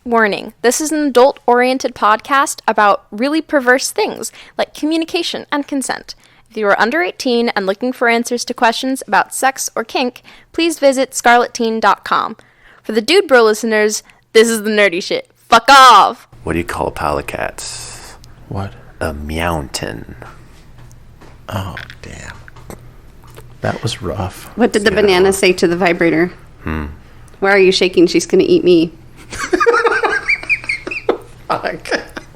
Warning, this is an adult-oriented podcast about really perverse things, like communication and consent. If you are under 18 and looking for answers to questions about sex or kink, please visit scarletteen.com. For the dude bro listeners, this is the nerdy shit. Fuck off! What do you call polycats? What? A meowton. Oh, damn. That was rough. What did the banana say to the vibrator? Why are you shaking? She's going to eat me.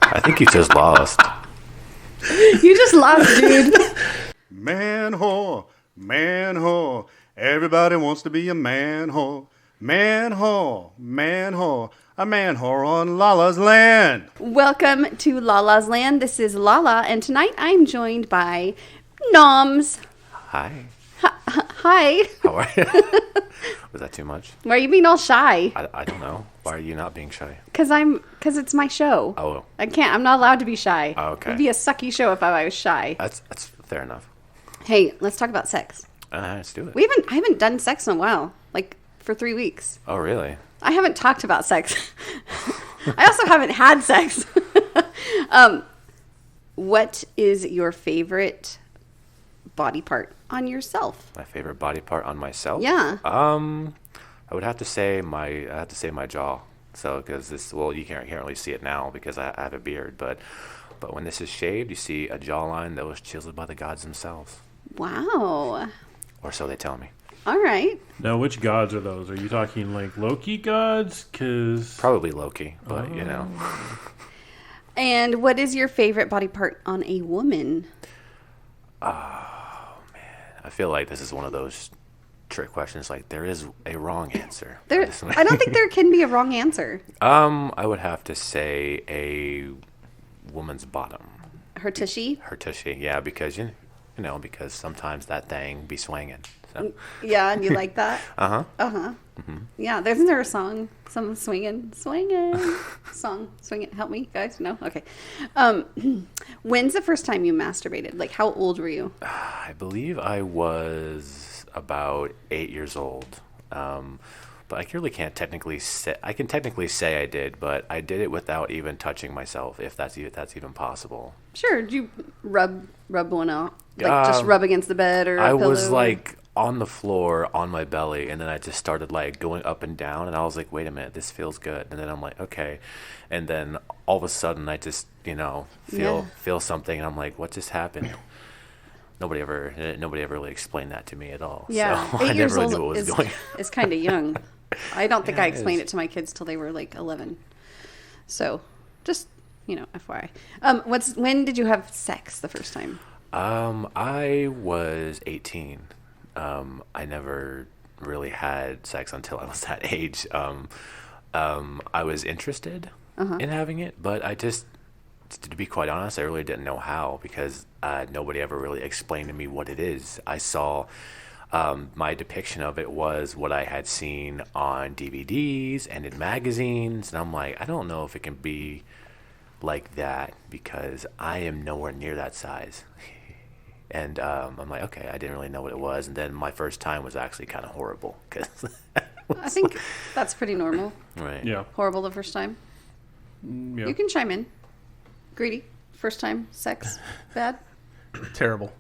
I think you just lost. You just lost, dude. Man whore, everybody wants to be a man whore. Man whore, a man whore on Lala's land. Welcome to Lala's Land. This is Lala, and tonight I'm joined by Noms. Hi. Hi. How are you? Was that too much? Why are you being all shy? I don't know. Why are you not being shy? Because it's my show. Oh. I'm not allowed to be shy. Oh, okay. It'd be a sucky show if I was shy. That's fair enough. Hey, let's talk about sex. Let's do it. I haven't done sex in a while, like for 3 weeks. Oh, really? I haven't talked about sex. I also haven't had sex. What is your favorite body part on yourself? My favorite body part on myself? Yeah. I would have to say my jaw. So, because you can't really see it now because I have a beard, but when this is shaved, you see a jawline that was chiseled by the gods themselves. Wow. Or so they tell me. All right. Now, which gods are those? Are you talking like Loki gods? Probably Loki, but you know. And what is your favorite body part on a woman? I feel like this is one of those trick questions. Like, there is a wrong answer. I don't think there can be a wrong answer. I would have to say a woman's bottom. Her tushy? Her tushy, yeah, because because sometimes that thing be swinging. So. Yeah, and you like that? Uh-huh. Mm-hmm. Yeah, isn't there a song? Some swinging song, swinging. Help me, guys. No, okay. When's the first time you masturbated? Like, how old were you? I believe I was about 8 years old. But I really can't technically say. I can technically say I did, but I did it without even touching myself, if that's even possible. Sure. Did you rub one out? Like just rub against the bed or a pillow? I was like on the floor on my belly, and then I just started like going up and down, and I was like, wait a minute, this feels good. And then I'm like, okay. And then all of a sudden I just, feel something, and I'm like, what just happened? Nobody ever really explained that to me at all. Yeah, so 8 I years never really old knew what was going on. is kind of young. I don't think Yeah, I explained it to my kids till they were like 11. So, just FYI. When did you have sex the first time? I was 18. I never really had sex until I was that age. I was interested in having it, but I just, to be quite honest, I really didn't know how because nobody ever really explained to me what it is. I saw my depiction of it was what I had seen on DVDs and in magazines, and I'm like, I don't know if it can be like that because I am nowhere near that size. And I'm like, okay, I didn't really know what it was. And then my first time was actually kind of horrible. Cause I think that's pretty normal. Right. Yeah. Horrible the first time. Yeah. You can chime in. Greedy. First time sex. Bad. Terrible.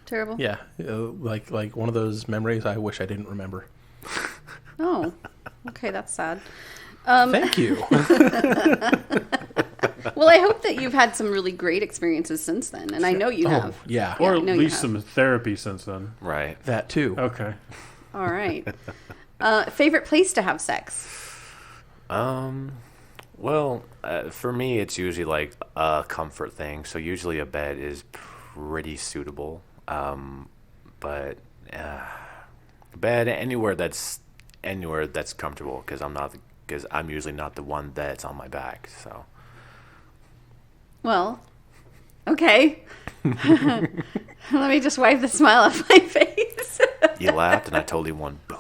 Terrible. Yeah. Like one of those memories I wish I didn't remember. Oh. Okay, that's sad. Thank you. Well, I hope that you've had some really great experiences since then, and I know you have. Yeah. Yeah, Or I at know you least have. some therapy since then. Right. That too. Okay. All right. Favorite place to have sex? Well, for me, it's usually like a comfort thing. So usually a bed is pretty suitable. But bed anywhere that's comfortable because I'm usually not the one that's on my back. So. Well, okay. Let me just wipe the smile off my face. You laughed, and I totally went boom.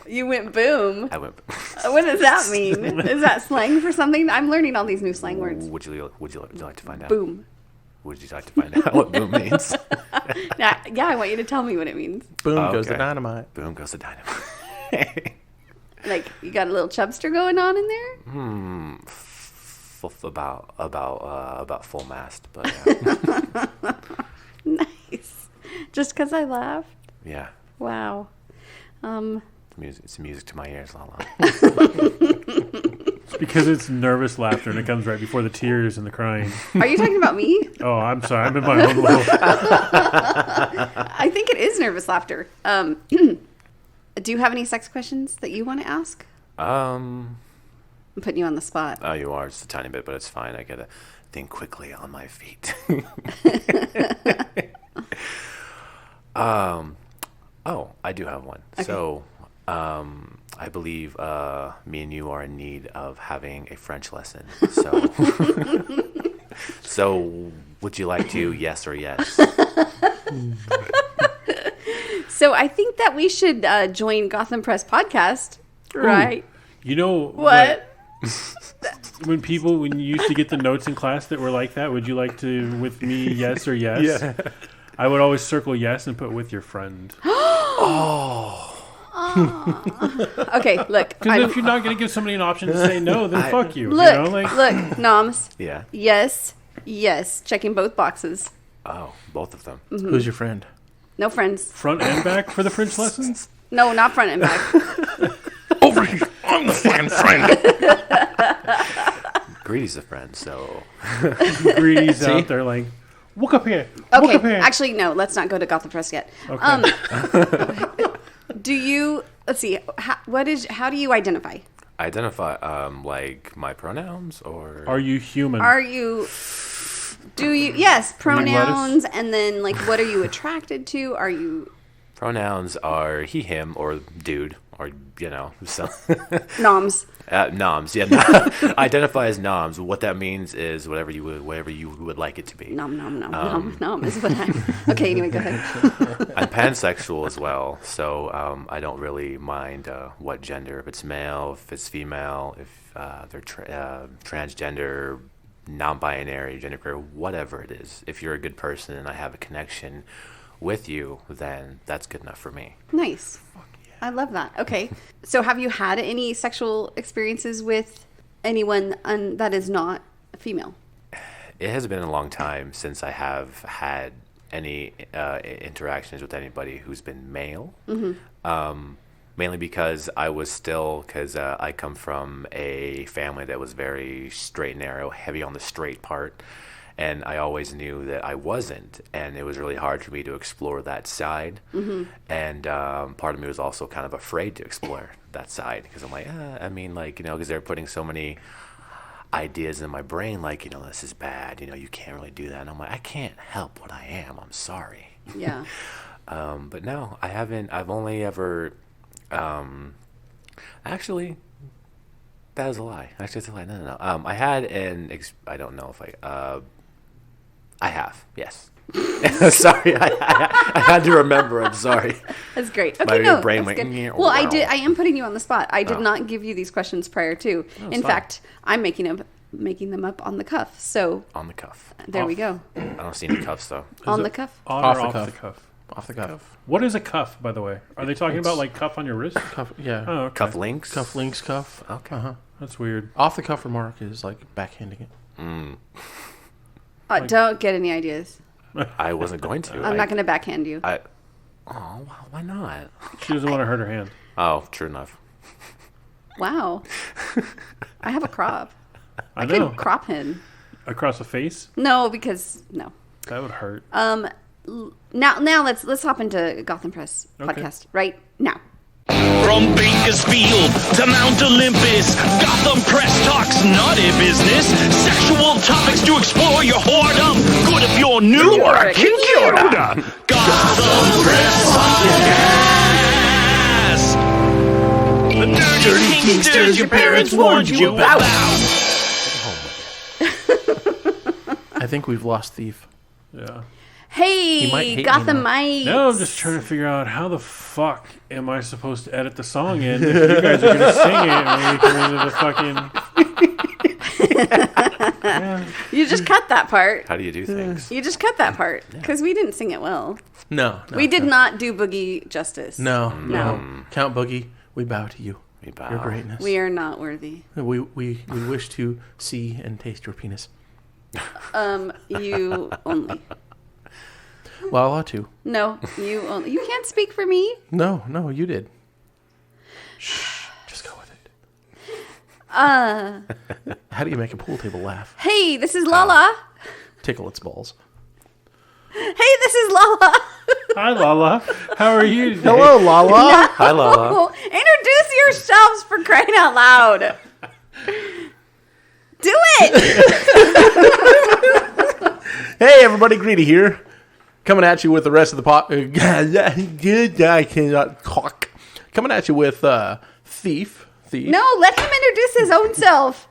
You went boom. I went. What does that mean? Is that slang for something? I'm learning all these new slang words. Would you like to find out? Boom. Would you like to find out what boom means? Yeah, I want you to tell me what it means. Boom Oh, goes the okay. dynamite. Boom goes the dynamite. Like, you got a little chubster going on in there? About full mast, but yeah. Nice. Just because I laughed? Yeah. Wow. It's music to my ears, Lala. It's because it's nervous laughter and it comes right before the tears and the crying. Are you talking about me? Oh, I'm sorry. I'm in my own little... I think it is nervous laughter. Do you have any sex questions that you want to ask? I'm putting you on the spot. Oh, you are just a tiny bit, but it's fine. I gotta think quickly on my feet. Oh, I do have one. Okay. So, I believe me and you are in need of having a French lesson. So, so would you like to? Yes or yes? So I think that we should join Gotham Press Podcast, right? Ooh, you know what? When you used to get the notes in class that were like that, would you like to with me? Yes or yes? Yeah. I would always circle yes and put with your friend. Okay, look. Because if you're not going to give somebody an option to say no, then fuck you. Look, you know? Look, Noms. Yeah. Yes, checking both boxes. Oh, both of them. Mm-hmm. Who's your friend? No friends. Front and back for the French lessons? No, not front and back. Over here. I'm the friend. Greedy's a friend, so. Greedy's out there like, walk up here. Okay, walk up here. Actually, no, let's not go to Gotham Press yet. Okay. Do you, let's see, how do you identify? Identify, like my pronouns or? Are you human? Yes, pronouns, and then like what are you attracted to? Are you? Pronouns are he, him, or dude, or so. Noms. Noms, yeah. Identify as noms. What that means is whatever you would like it to be. Nom is what I. Okay, anyway, go ahead. I'm pansexual as well, so I don't really mind what gender. If it's male, if it's female, if they're transgender, non-binary, genderqueer, whatever it is. If you're a good person and I have a connection with you, then that's good enough for me. Nice. I love that. Okay. So have you had any sexual experiences with anyone that is not female? It has been a long time since I have had any interactions with anybody who's been male. Mm-hmm. Mainly because I come from a family that was very straight and narrow, heavy on the straight part. And I always knew that I wasn't, and it was really hard for me to explore that side. Mm-hmm. And part of me was also kind of afraid to explore that side because I'm like, because they're putting so many ideas in my brain, like, this is bad, you can't really do that. And I'm like, I can't help what I am. I'm sorry. Yeah. But no, I haven't. I've only ever, actually. That was a lie. Actually, it's a lie. No. I had I don't know if I have, yes. Sorry, I had to remember. I'm sorry. That's great. Okay, my brain went, good. Well, I am putting you on the spot. I did not give you these questions prior to. In fact, I'm making them up on the cuff. So on the cuff. There we go. I don't see any cuffs though. On the cuff? Off the cuff. Off the cuff. What is a cuff, by the way? Are they talking about like cuff on your wrist? Cuff, yeah. Oh, okay. Cuff links. Cuff links. Cuff. Okay. That's weird. Off the cuff remark is like backhanding it. Don't get any ideas. I wasn't going to. I'm not going to backhand you. Why not? She doesn't want to hurt her hand. Oh, true enough. Wow. I have a crop. I know. could crop him. Across the face? No, because no. That would hurt. Now let's hop into Gotham Press Podcast right now. From Bakersfield to Mount Olympus, Gotham Press talks naughty business. Sexual topics to explore your whoredom. Good if you're new or a kinky older. Gotham Press Podcast. The dirty kinksters your parents warned you about. I think we've lost Thief. Yeah. Hey, Gotham Mites. No, I'm just trying to figure out how the fuck am I supposed to edit the song in if you guys are going to sing it and we come into the fucking... Yeah. You just cut that part. How do you do things? You just cut that part because we didn't sing it well. No. We did not do Boogie justice. No. Count Boogie, we bow to you. We bow. your greatness. We are not worthy. We wish to see and taste your penis. You only. Lala too. No, you only. You can't speak for me. No, you did. Shh, just go with it. How do you make a pool table laugh? Hey, this is Lala. Tickle its balls. Hey, this is Lala. Hi, Lala. How are you today? Hello, Lala. Hi, Lala. Oh, introduce yourselves for crying out loud. Do it. Hey, everybody, Greedy here. Coming at you with the rest of the pot. I cannot talk. Coming at you with Thief. No, let him introduce his own self.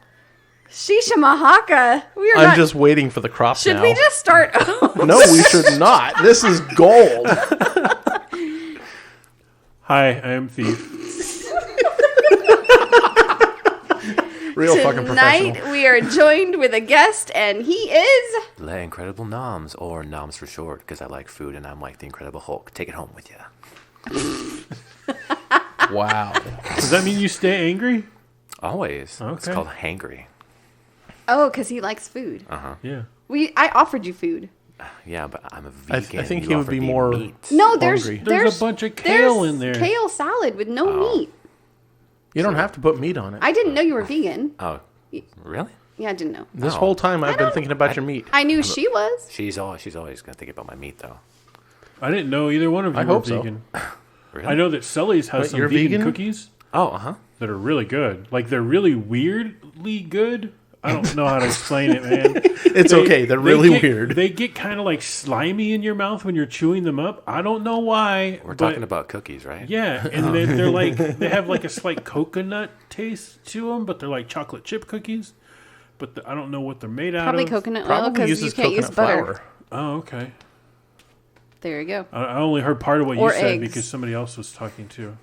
Shisha Mahaka. We are I'm not. just waiting for the crop Should now. we just start? No, we should not. This is gold. Hi, I am Thief. Real fucking professional. Tonight we are joined with a guest, and he is. LeIncredibleNoms, or Noms for short, because I like food and I'm like the Incredible Hulk. Take it home with you. Wow. Does that mean you stay angry? Always. It's Okay. called hangry. Oh, because he likes food. Yeah. I offered you food. Yeah, but I'm a I vegan. think You he would offered be me more- meat. No, there's Hungry. There's a bunch of kale there's in there. Kale salad with no meat. You don't have to put meat on it. I didn't know you were vegan. Oh, really? Yeah, I didn't know. This Oh. whole time I've been thinking about your meat. I knew she was. She's always going to think about my meat, though. I didn't know either one of you I were hope so. vegan. Really? I know that Sully's has Wait, some you're vegan, vegan? cookies Oh, uh-huh. that are really good. Like, they're really weirdly good. I don't know how to explain it, man. It's okay. They're really weird. They get kind of like slimy in your mouth when you're chewing them up. I don't know why. We're but talking about cookies, right? Yeah, and they're like, they have like a slight coconut taste to them, but they're like chocolate chip cookies. But I don't know what they're made out Probably of. coconut oil Probably because you uses can't use coconut butter. flour. Oh, okay. There you go. I only heard part of what Or you said eggs. because somebody else was talking too.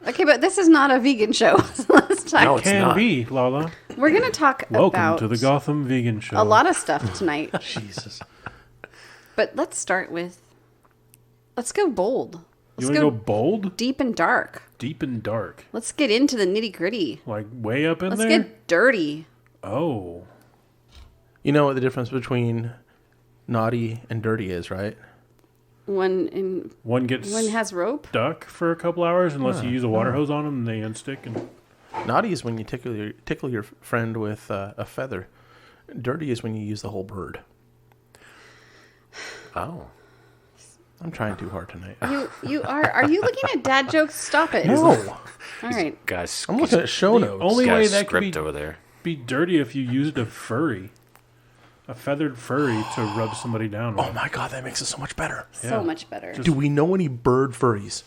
Okay, but this is not a vegan show. So let's talk. No, it's Can not. be, Lala. We're going to talk Welcome about to the Gotham Vegan Show. a lot of stuff tonight. Jesus. But let's start with. Let's go bold. You Let's want to go bold, deep and dark. deep and dark, Let's get into the nitty gritty. like way up in Let's there? get dirty. Oh, You know what the difference between naughty and dirty is, right? One gets has rope. stuck for a couple hours unless you use a water hose on them and they unstick. And Naughty is when you tickle your friend with a feather. Dirty is when you use the whole bird. Oh. I'm trying too hard tonight. You are you looking at dad jokes? Stop it. No, All right. Guys, I'm looking at show the notes. only way guys that could script over there. be dirty if you used a furry, a feathered furry to rub somebody down with. Oh my god, that makes it so much better. So much better. Do we know any bird furries?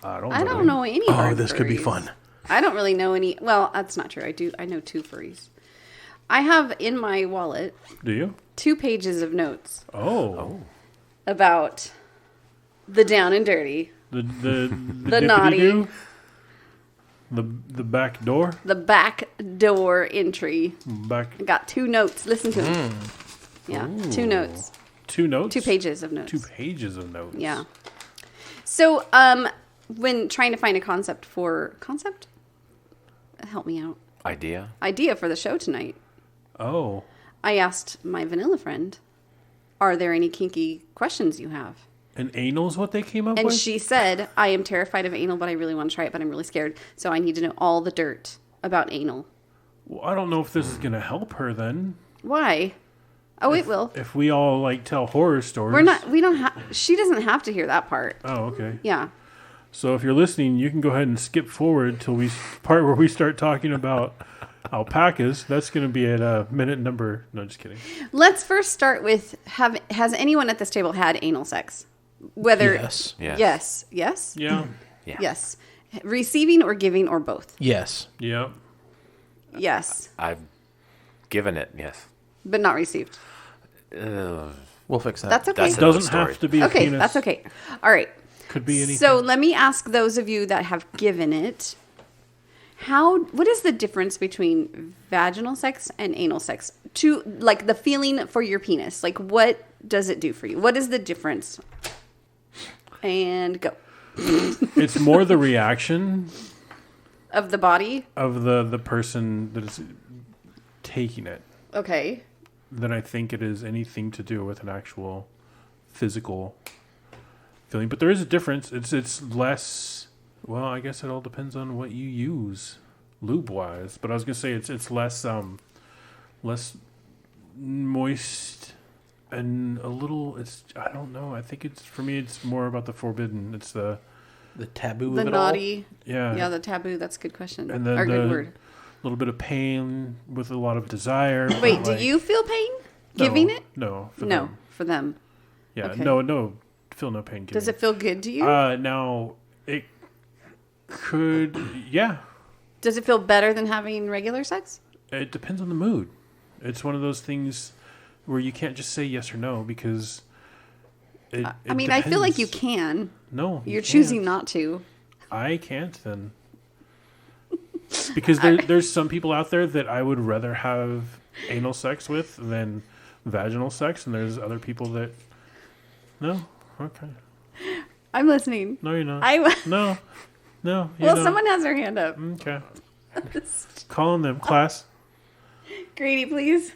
I don't I know. don't know any. Oh, bird this could be furries. fun. I don't really know any. Well, that's not true. I know 2 furries. I have in my wallet Do you? 2 pages of notes Oh. about the down and dirty, The The naughty. dippity-doo? The back door? the back door entry. Back I got 2 notes. Listen to them. Yeah, 2 notes. 2 notes? 2 pages of notes. 2 pages of notes. Yeah. So, when trying to find a concept, help me out. Idea for the show tonight. Oh. I asked my vanilla friend, "Are there any kinky questions you have?" And anal's what they came up And with? she said, "I am terrified of anal, but I really want to try it, but I'm really scared. So I need to know all the dirt about anal." Well, I don't know if this is going to help her then. Why? Oh, it will. If we all like tell horror stories. We don't have, she doesn't have to hear that part. Oh, okay. Yeah. So if you're listening, you can go ahead and skip forward till part where we start talking about alpacas. That's going to be at minute number. No, just kidding. Let's first start with, has anyone at this table had anal sex? Whether Yes. Yes. Yes. Yeah. Yeah. Yes. Receiving or giving or both? Yes. Yeah. Yes. I've given it, yes. But not received. We'll fix that. That's okay. That's It another doesn't story. have to be a Okay, penis. that's okay. All right. Could be anything. So let me ask those of you that have given it, what is the difference between vaginal sex and anal sex? To like the feeling for your penis. Like what does it do for you? What is the difference? And go. It's more the reaction. Of the body? Of the person that is taking it. Okay. Than I think it is anything to do with an actual physical feeling. But there is a difference. It's less. Well, I guess it all depends on what you use, lube wise. But I was gonna say it's less moist and a little. I don't know. I think for me it's more about the forbidden. It's the taboo the of it naughty. all. Yeah, the taboo. That's a good question. And then good word. A little bit of pain with a lot of desire. Wait, do you feel pain giving it? No. For them. Yeah, okay. no, feel no pain giving. Does it feel good to you? Now, it could, yeah. Does it feel better than having regular sex? It depends on the mood. It's one of those things where you can't just say yes or no because it I mean, depends. I feel like you can. No. You're choosing not to. I can't then. Because there's some people out there that I would rather have anal sex with than vaginal sex, and there's other people that... No? Okay. I'm listening. No, you're not. No. Well, someone has their hand up. Okay. Call on them, class. Grady, please.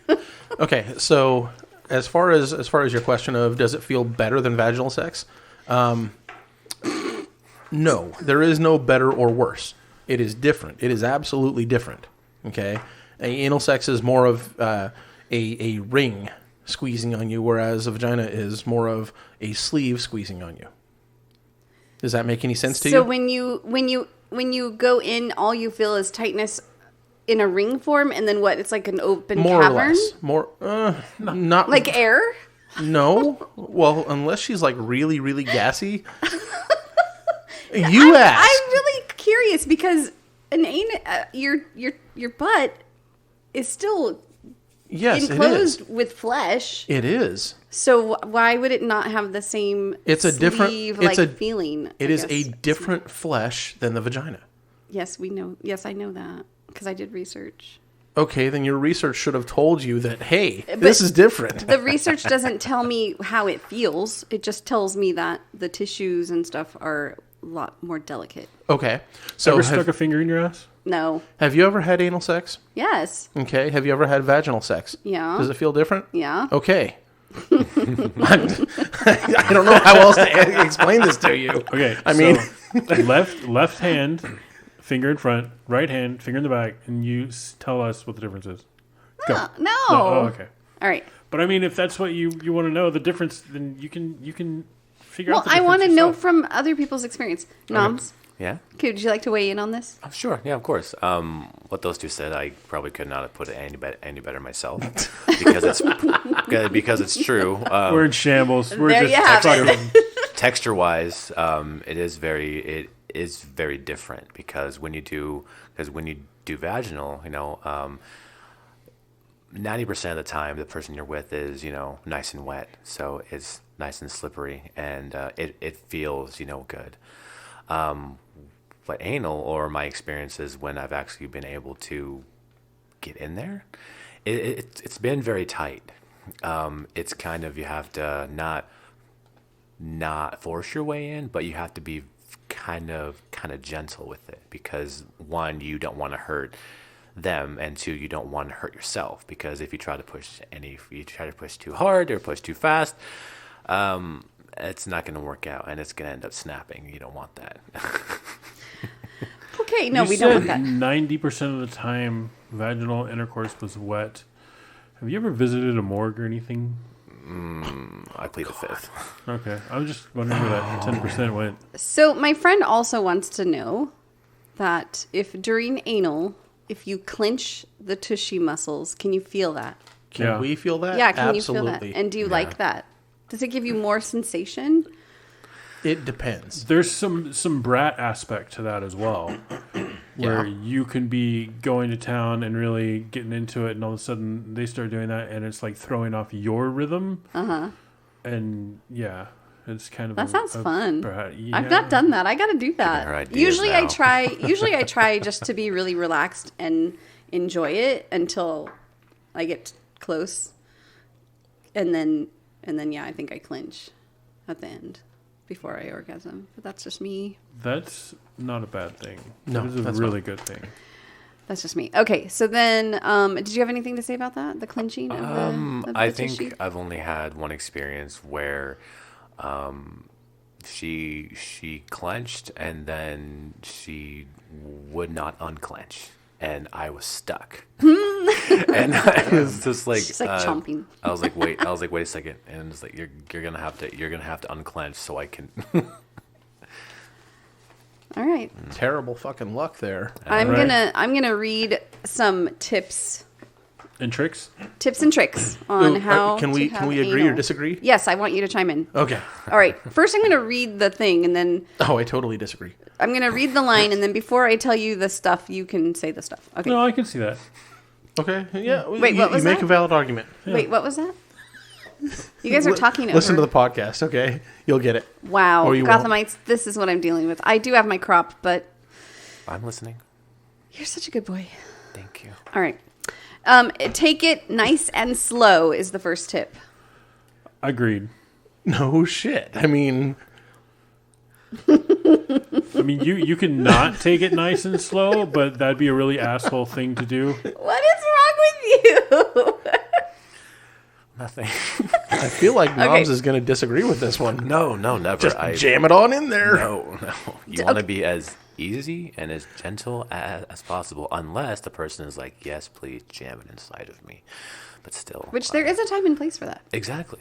Okay, so as far as your question of does it feel better than vaginal sex? No, there is no better or worse. It is different. It is absolutely different. Okay, anal sex is more of a ring squeezing on you, whereas a vagina is more of a sleeve squeezing on you. Does that make any sense to you? So when you go in, all you feel is tightness in a ring form, and then what? It's like an open more cavern? Or less. Not like air? No. Well, unless she's like really, really gassy. I'm really curious because your butt is still enclosed with flesh. It is. So why would it not have the same feeling? It is a different flesh than the vagina. Yes, we know. Yes, I know that because I did research. Okay, then your research should have told you that, hey, this is different. The research doesn't tell me how it feels. It just tells me that the tissues and stuff are a lot more delicate. Okay. So ever stuck a finger in your ass? No. Have you ever had anal sex? Yes. Okay. Have you ever had vaginal sex? Yeah. Does it feel different? Yeah. Okay. I don't know how else to explain this to you. Okay. Left hand, finger in front, right hand, finger in the back, and you tell us what the difference is. Go. No. Oh, okay. All right. But I mean, if that's what you want to know, the difference, then you can figure out the difference. Well, I want to know from other people's experience. Noms. Okay. Yeah. Okay, would you like to weigh in on this? Sure. Yeah, of course. What those two said, I probably could not have put it any better myself because it's true. We're in shambles. We're there just fucking texture-wise. It is very different because when you do vaginal, 90% of the time the person you're with is nice and wet, so it's nice and slippery and it feels good. But anal, or my experiences when I've actually been able to get in there, it's been very tight. It's kind of, you have to not force your way in, but you have to be kind of gentle with it because one, you don't want to hurt them, and two, you don't want to hurt yourself because if you try to push too hard or push too fast, it's not going to work out and it's going to end up snapping. You don't want that. Okay, no, we don't want that. 90% of the time, vaginal intercourse was wet. Have you ever visited a morgue or anything? I plead the fifth. Okay, I was just wondering where that 10% went. So my friend also wants to know that if during anal, if you clench the tushy muscles, can you feel that? Can we feel that? Yeah, can Absolutely. you feel that? And do you like that? Does it give you more sensation? It depends. There's some brat aspect to that as well, where you can be going to town and really getting into it, and all of a sudden they start doing that, and it's like throwing off your rhythm. And yeah, it's kind of that sounds fun. Yeah. I've not done that. I got to do that. Usually I try just to be really relaxed and enjoy it until I get close, and then yeah, I think I clinch at the end. before I orgasm, but that's just me. That's not a bad thing. No, That is a that's really not. good thing. That's just me. Okay, so then, did you have anything to say about that? The clenching of the I tissue? think I've only had one experience where she clenched and then she would not unclench, and I was stuck. And I was just like, She's like chomping. I was like, wait a second, and it's like you're gonna have to unclench so I can. All right. Terrible fucking luck there. I'm Right. gonna read some tips And tricks? and tricks on Ooh, how can to we have agree or anal. disagree? Yes, I want you to chime in. Okay. All right. First, I'm gonna read the thing, and then Oh, I totally disagree. I'm gonna read the line, and then before I tell you the stuff, you can say the stuff. Okay. No, I can see that. Okay. Yeah. Wait, you, what was you make that? a valid argument. Wait, what was that? You guys are talking over. Listen to the podcast, okay? You'll get it. Wow, Or you won't. Gothamites, this is what I'm dealing with. I do have my crop, but I'm listening. you're such a good boy. Thank you. All right. Take it nice and slow is the first tip. Agreed. No shit. I mean, I mean, you can not take it nice and slow, but that'd be a really asshole thing to do. What is wrong with you? Nothing. I feel like Noms Okay. is going to disagree with this one. No, never. Just jam it on in there. No. You want to be as easy and as gentle as possible, unless the person is like, yes, please jam it inside of me. But still. Which there is a time and place for that. Exactly.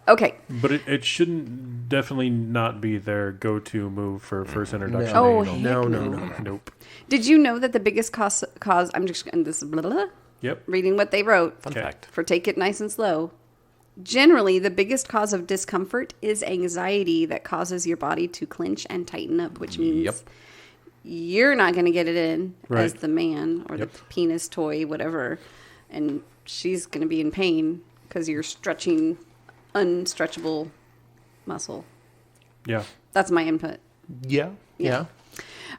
Okay. But it shouldn't definitely not be their go-to move for first introduction. No. Oh, to heck anal. No. Nope. Did you know that the biggest cause I'm just and this is blah, blah, blah, Yep. reading what they wrote Fun Okay. fact. for take it nice and slow. Generally, the biggest cause of discomfort is anxiety that causes your body to clench and tighten up, which means Yep. you're not going to get it in as Right. the man or Yep. the penis toy, whatever, and she's going to be in pain because you're stretching unstretchable muscle. Yeah. That's my input. Yeah. Yeah.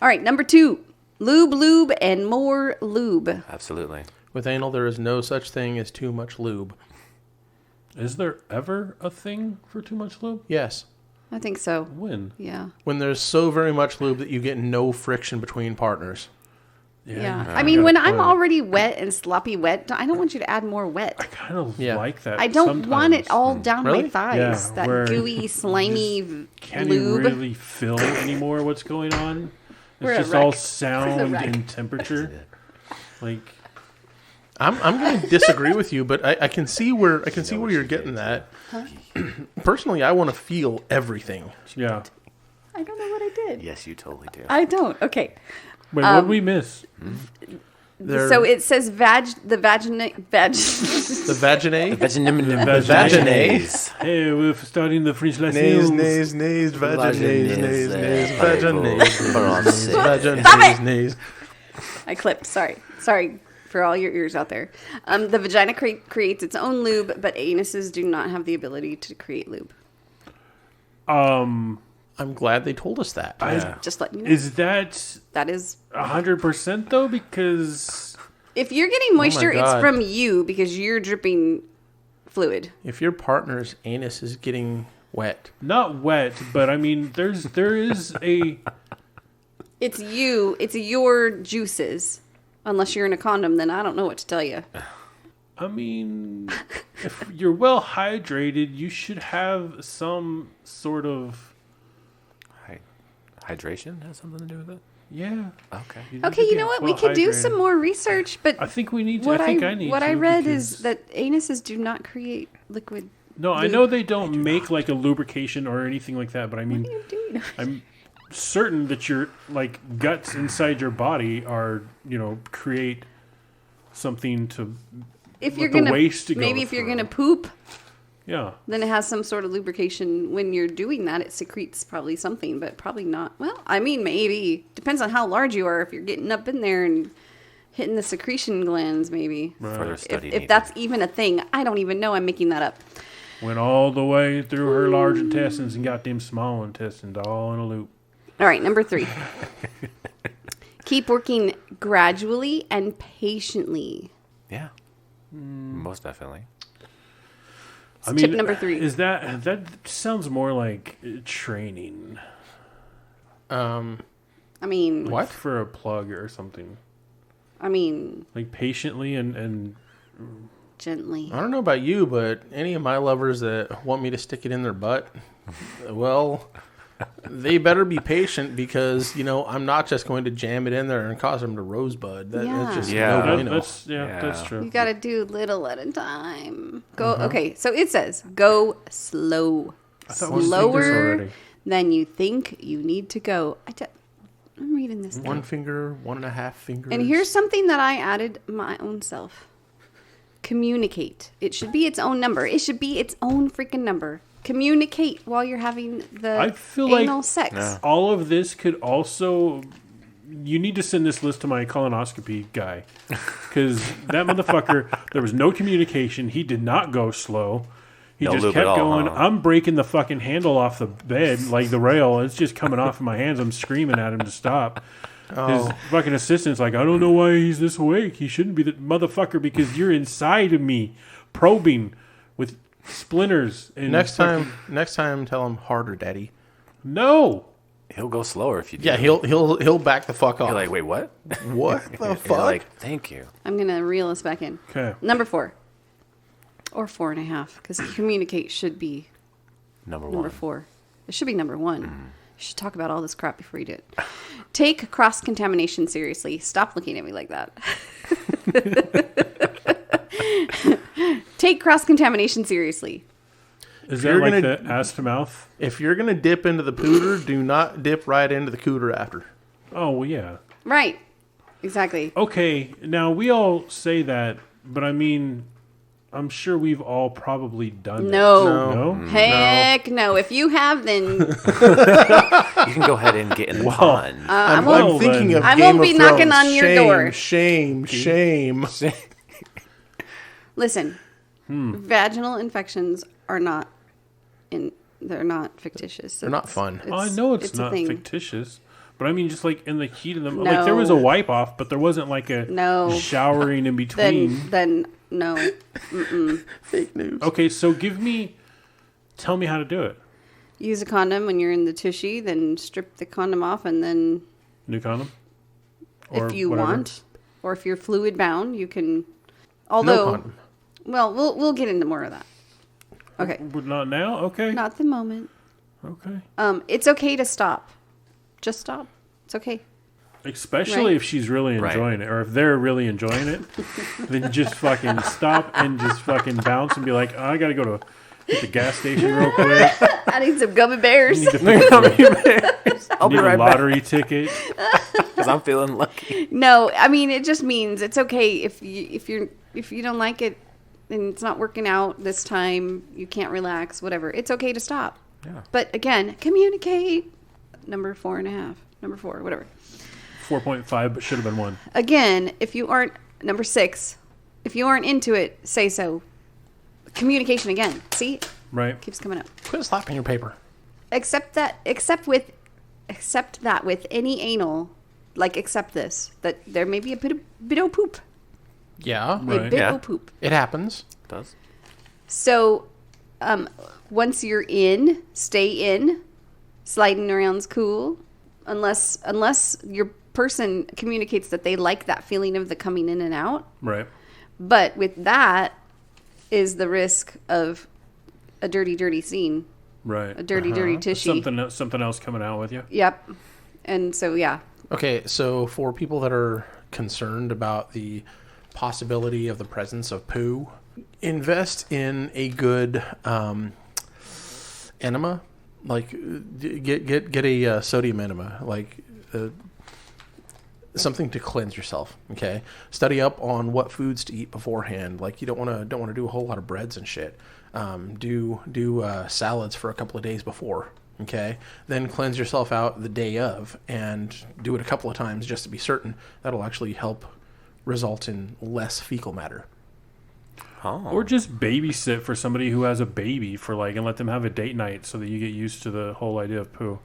All right, number 2, lube, and more lube. Absolutely. With anal, there is no such thing as too much lube. Is there ever a thing for too much lube? Yes. I think so. When? Yeah. When there's so very much lube that you get no friction between partners. Yeah. you I mean, got when a I'm point. already wet and sloppy wet, I don't want you to add more wet. I kind of Yeah. like that. I don't want it sometimes. all down Really? my thighs. Yeah, that where gooey, slimy Can't lube. even really feel anymore what's going on. We're It's a just all wreck. sound wreck. and temperature. Like, I'm going to disagree with you, but I can see where you're getting that. Personally, I want to feel everything. yeah. I don't know what I did. Yes, you totally do. I don't. Okay. Wait, what did we miss? There- So it says the the vaginae, Vaginae. Hey, we're starting the French nays, lessons. nays, vaginae, nays, vaginae, Vaginae. vaginae, nays. I clipped. Sorry for all your ears out there. The vagina creates its own lube, but anuses do not have the ability to create lube. I'm glad they told us that. Yeah. Just letting you know. Is that That is, 100% though? Because if you're getting moisture, it's God. from you because you're dripping fluid. If your partner's anus is getting wet, not wet, but I mean, there is a. It's you. It's your juices. Unless you're in a condom, then I don't know what to tell you. I mean, if you're well hydrated, you should have some sort of. Hydration has something to do with it? Yeah. Okay. need Okay, to you be know what? well We could do hydrated. some more research, but I think we need to. what I think I need what to. I read because- is that anuses do not create liquid. No, I lube. know they don't make like a lubrication or anything like that, but I mean, What are you doing? I'm certain that your like guts inside your body are, create something to If Let you're the gonna waste to go maybe if you're through. gonna poop, yeah. then it has some sort of lubrication. When you're doing that, it secretes probably something, but probably not. Well, I mean, maybe depends on how large you are. If you're getting up in there and hitting the secretion glands, maybe. Further If, study if needed. that's even a thing, I don't even know. I'm making that up. Went all the way through her large intestines and got them small intestines all in a loop. All right, number 3. Keep working gradually and patiently. Yeah. Most definitely. tip number 3. Is that sounds more like training? I mean, What? For a plug or something? I mean, Like patiently and gently. I don't know about you, but any of my lovers that want me to stick it in their butt, well, they better be patient because, I'm not just going to jam it in there and cause them to rosebud. That's just Yeah. no bueno. That's true. You got to do little at a time. Go. Okay, so it says go slow. I thought we did this Slower already. than you think you need to go. I'm reading this. One thing. finger, 1.5 fingers. And here's something that I added my own self. Communicate. It should be its own number. It should be its own freaking number. Communicate while you're having the I feel anal like sex. all of this could also. You need to send this list to my colonoscopy guy, because that motherfucker. There was no communication. He did not go slow. He No just lube kept at all, going. huh? I'm breaking the fucking handle off the bed, like the rail. It's just coming off of my hands. I'm screaming at him to stop. His fucking assistant's like, I don't know why he's this awake. He shouldn't be the motherfucker because you're inside of me, probing with splinters. And next time, tell him harder, Daddy. no. He'll go slower if you do. Yeah, he'll back the fuck off. You're like, wait, what? What the You're fuck? like, thank you. I'm going to reel us back in. Okay. Number 4. Or 4.5. Because communicate should be Number number 1. 4. It should be number 1. You should talk about all this crap before you do it. Take cross-contamination seriously. Stop looking at me like that. Take cross-contamination seriously. Is you're that like gonna- the ass to mouth? If you're gonna dip into the pooter, do not dip right into the cooter after. Oh, well, yeah. Right. Exactly. Okay, now we all say that, but I mean, I'm sure we've all probably done No. that. No? Heck no. If you have, then You can go ahead and get in the pond. I'm well, thinking then. of I Game won't of be knocking Thrones. on your Shame, door. Shame. listen. Vaginal infections are not they're not fictitious. They're not fun. Oh, I know it's a not thing. fictitious, but I mean, just like in the heat of the No. like there was a wipe off, but there wasn't like a No. showering in between. Then no. Fake news. Okay, so tell me how to do it. Use a condom when you're in the tushy, then strip the condom off, and then New condom? Or if you whatever. want, or if you're fluid bound, you can. No Although, condom. well, we'll get into more of that. Okay, But not now? Okay. not the moment. Okay. It's okay to stop. Just stop. It's okay. Especially Right. if she's really Right. enjoying it, or if they're really enjoying it, then just fucking stop and just fucking bounce and be like, oh, I gotta go to hit the gas station real quick. I need some gummy bears. Need to pick I'll be need right a lottery ticket. because I'm feeling lucky. No, I mean it just means it's okay if you don't like it and it's not working out this time, you can't relax, whatever. It's okay to stop. Yeah. But again, communicate. Number 4.5. Number 4, whatever. 4.5, but should have been 1. Again, if you aren't number 6, if you aren't into it, say so. Communication again. See? Right. Keeps coming up. Quit slapping your paper. Except that with any anal, like accept this, that there may be a bit of poop. Yeah, A Right. bit Yeah. of poop. it happens. It does. So, once you're in, stay in. Sliding around's cool, unless your person communicates that they like that feeling of the coming in and out. Right. But with that is the risk of a dirty, dirty scene, Right. a dirty tushy. Something else coming out with you. Yep. And so, yeah. Okay, so for people that are concerned about the possibility of the presence of poo, invest in a good enema. Like get a sodium enema, like something to cleanse yourself. Okay, study up on what foods to eat beforehand. Like you don't want to do a whole lot of breads and shit. Do salads for a couple of days before. Okay, then cleanse yourself out the day of, and do it a couple of times just to be certain. That'll actually help result in less fecal matter. Oh. Or just babysit for somebody who has a baby for and let them have a date night so that you get used to the whole idea of poo.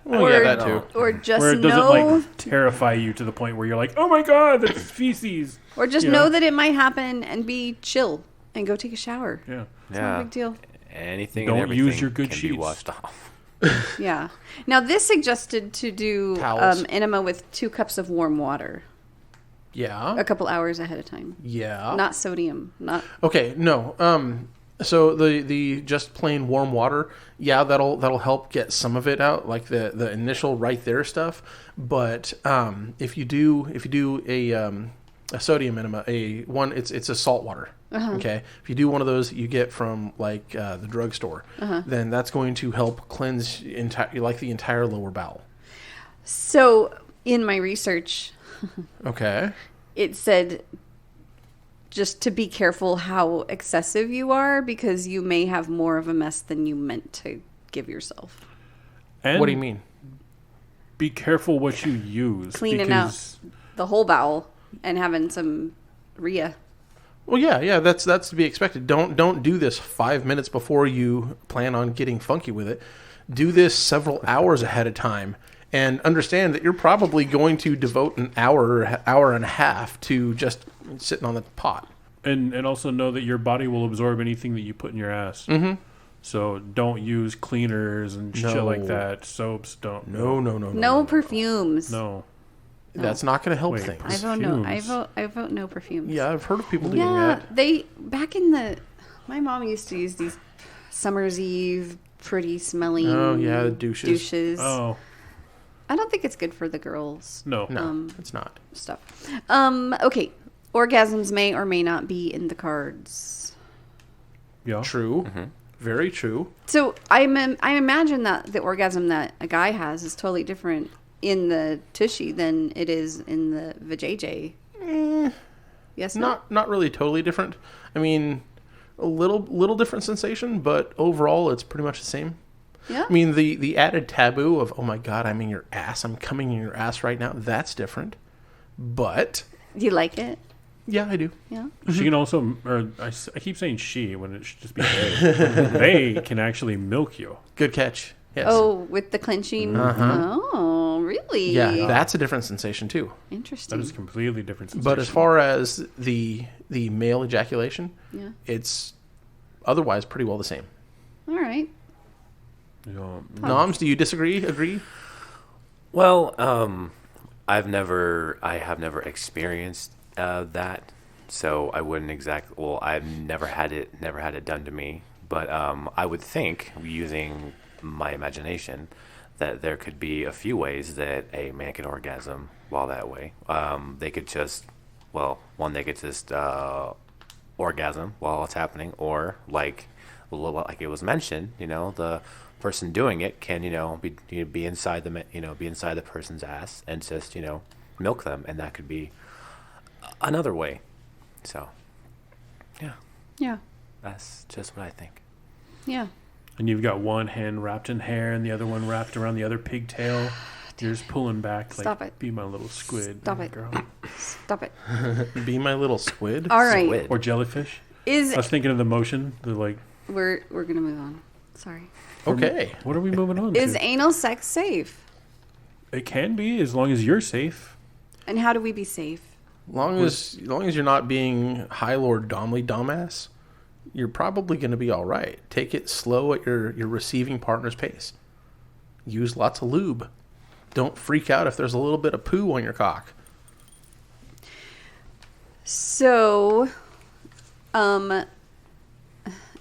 Well, yeah, that too. Or just Where it doesn't know, terrify you to the point where you're like, oh my god, that's feces. or just you know know? that it might happen and be chill. And go take a shower. Yeah. It's not a big deal. Anything Don't and everything use your good can sheets. be washed off. Yeah. Now, this suggested to do Towels. enema with 2 cups of warm water Yeah. a couple hours ahead of time. Yeah. Not sodium. Not. Okay, no. So the just plain warm water, yeah, that'll help get some of it out, like the initial right there stuff. But if you do a sodium enema, it's a salt water. Okay, if you do one of those that you get from like the drugstore, then that's going to help cleanse the entire lower bowel. So, in my research, Okay. it said just to be careful how excessive you are because you may have more of a mess than you meant to give yourself. And What do you mean? be careful what you use. Cleaning because out the whole bowel and having some rhea. Well, yeah, that's to be expected. Don't do this 5 minutes before you plan on getting funky with it. Do this several hours ahead of time, and understand that you're probably going to devote an hour and a half to just sitting on the pot. And also know that your body will absorb anything that you put in your ass. Mm-hmm. So don't use cleaners and shit No. like that. Soaps don't. No perfumes. No. That's not going to help Wait. things. I vote no. Perfumes. I vote no perfumes. Yeah, I've heard of people doing Yeah, that. back in my mom used to use these Summer's Eve pretty smelling Oh, yeah, the douches. Oh, I don't think it's good for the girls no. No, it's not. stuff. Okay. Orgasms may or may not be in the cards. Yeah. True. Very true. So I imagine that the orgasm that a guy has is totally different in the tushy than it is in the vajayjay. Yes, no? Not really totally different. I mean, a little different sensation, but overall it's pretty much the same. Yeah. I mean, the added taboo of, oh my God, I'm in your ass, I'm coming in your ass right now, that's different. But, Do you like it? yeah, I do. Yeah. She can also, or I keep saying she when it should just be they. They can actually milk you. Good catch. Yes. Oh, with the clenching. Oh, really? Yeah, that's a different sensation too. Interesting. That is completely different. But as far as the male ejaculation, Yeah. it's otherwise pretty well the same. All right. Noms, do you disagree? Agree? Well, I have never experienced that, so I wouldn't exactly. Well, I've never had it done to me, but I would think, using my imagination, that there could be a few ways that a man can orgasm while that way. They could just, they could just orgasm while it's happening, or like it was mentioned, the person doing it can, be inside the person's ass and just, milk them, and that could be another way. So, yeah, Yeah. that's just what I think. Yeah. And you've got one hand wrapped in hair and the other one wrapped around the other pigtail. You're just pulling back like, Stop it. be my little squid. Stop it. Girl. Stop it. Be my little squid? All right. Squid. Or jellyfish. I Is was thinking of the motion. The like, we're gonna move on. Sorry. Okay. what are we moving on Is to? anal sex safe? It can be, as long as you're safe. And how do we be safe? As long as you're not being High Lord Domly dumbass, you're probably going to be all right. Take it slow at your receiving partner's pace. Use lots of lube. Don't freak out if there's a little bit of poo on your cock. So,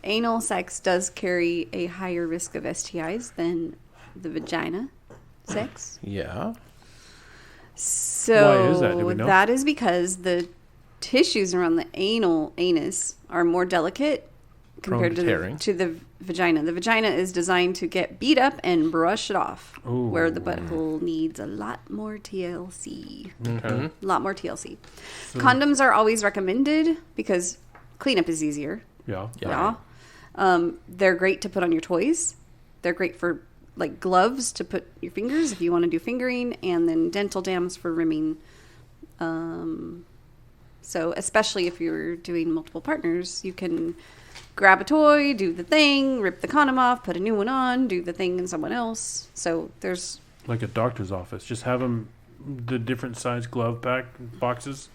anal sex does carry a higher risk of STIs than the vagina sex. Yeah. So Why is that? Do we know? that is because the tissues around the anus are more delicate compared to tearing. to the vagina. The vagina is designed to get beat up and brush it off, where the butthole needs a lot more TLC. Okay. A lot more TLC. Condoms are always recommended because cleanup is easier. Yeah. Yeah. They're great to put on your toys. They're great for like gloves to put your fingers if you want to do fingering, and then dental dams for rimming. So especially if you're doing multiple partners, you can grab a toy, do the thing, rip the condom off, put a new one on, do the thing in someone else. So there's Like a doctor's office. Just have them, the different size glove boxes,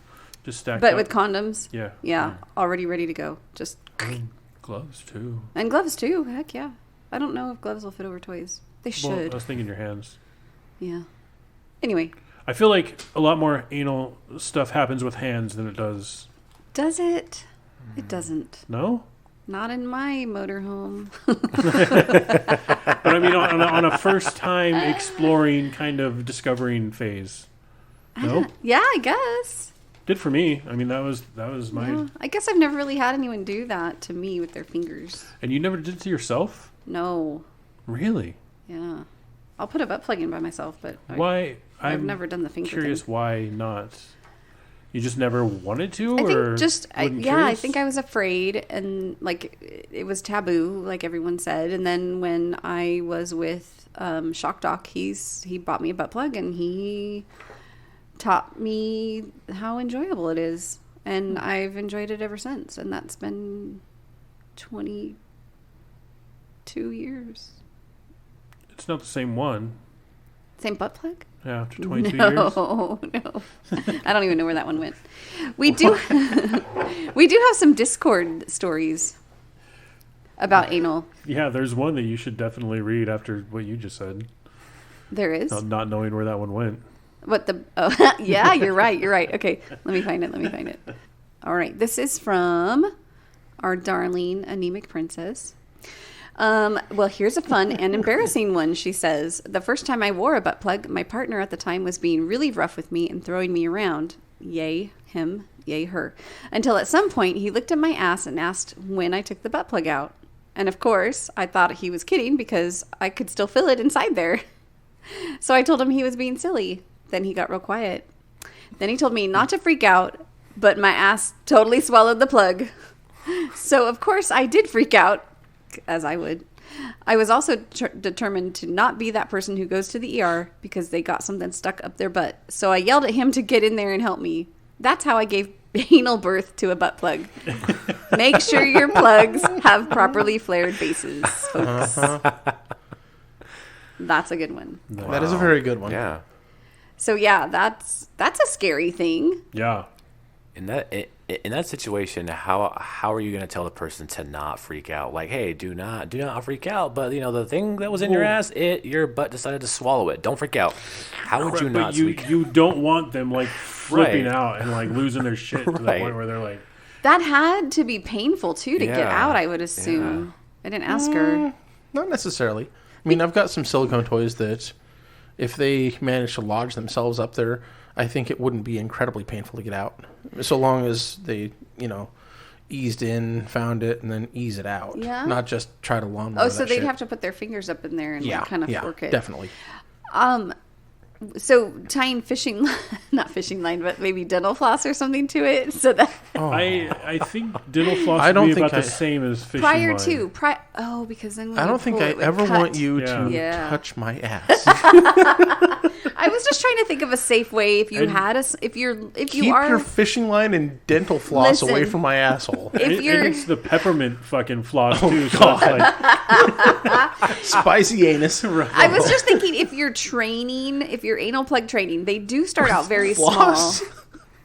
just stacked but up. with condoms, Yeah. yeah, already ready to go. Just Gloves too. And gloves too. Heck yeah. I don't know if gloves will fit over toys. They should. Well, I was thinking your hands. Yeah. Anyway. I feel like a lot more anal stuff happens with hands than it does. Does it? It doesn't. No? Not in my motorhome. But I mean, on a first time exploring, kind of discovering phase. No? Yeah, I guess. Did for me. I mean, that was my. Yeah. I guess I've never really had anyone do that to me with their fingers. And you never did it to yourself? No. Really? Yeah. I'll put a butt plug in by myself, but why? I've never done the finger curious thing. Why not? You just never wanted to? I or think just, I curious? think I was afraid, and like it was taboo, like everyone said. And then when I was with Shock Doc, he bought me a butt plug, and he taught me how enjoyable it is, and I've enjoyed it ever since. And that's been 22 years. It's not the same one. Same butt plug? Yeah, after 22 years. No. I don't even know where that one went. We do have some Discord stories about anal. Yeah, there's one that you should definitely read after what you just said. There is? Not knowing where that one went. Yeah, you're right. Okay, let me find it. All right, this is from our darling anemic princess. Well, here's a fun and embarrassing one. She says, the first time I wore a butt plug, my partner at the time was being really rough with me and throwing me around. Yay him, yay her. Until at some point, he looked at my ass and asked when I took the butt plug out. And of course, I thought he was kidding because I could still feel it inside there. So I told him he was being silly. Then he got real quiet. Then he told me not to freak out, but my ass totally swallowed the plug. So of course, I did freak out. As I would. I was also determined to not be that person who goes to the ER because they got something stuck up their butt. So I yelled at him to get in there and help me. That's how I gave anal birth to a butt plug. Make sure your plugs have properly flared bases, folks. That's a good one. Wow. That is a very good one. Yeah. So yeah, that's a scary thing. Yeah. In that situation, how are you going to tell the person to not freak out? Like, hey, do not freak out. But the thing that was in your ass, your butt decided to swallow it. Don't freak out. How would you not? You don't want them like flipping out and like losing their shit to the point where they're like. That had to be painful too to get out. I would assume. Yeah. I didn't ask her. Not necessarily. I mean, I've got some silicone toys that, if they manage to lodge themselves up there, I think it wouldn't be incredibly painful to get out, so long as they, eased in, found it, and then ease it out. Yeah. Not just try to lawnmower. Oh, so they'd have to put their fingers up in there and kind of work it. Definitely. So tying not fishing line, but maybe dental floss or something to it, so that. Oh. I think dental floss would be about the same as fishing line. Because then I don't think I ever want you to touch my ass. I was just trying to think of a safe way if you keep your fishing line and dental floss away from my asshole. It's the peppermint fucking floss too. God. So like spicy anus. I was just thinking if you're anal plug training, they do start out very small.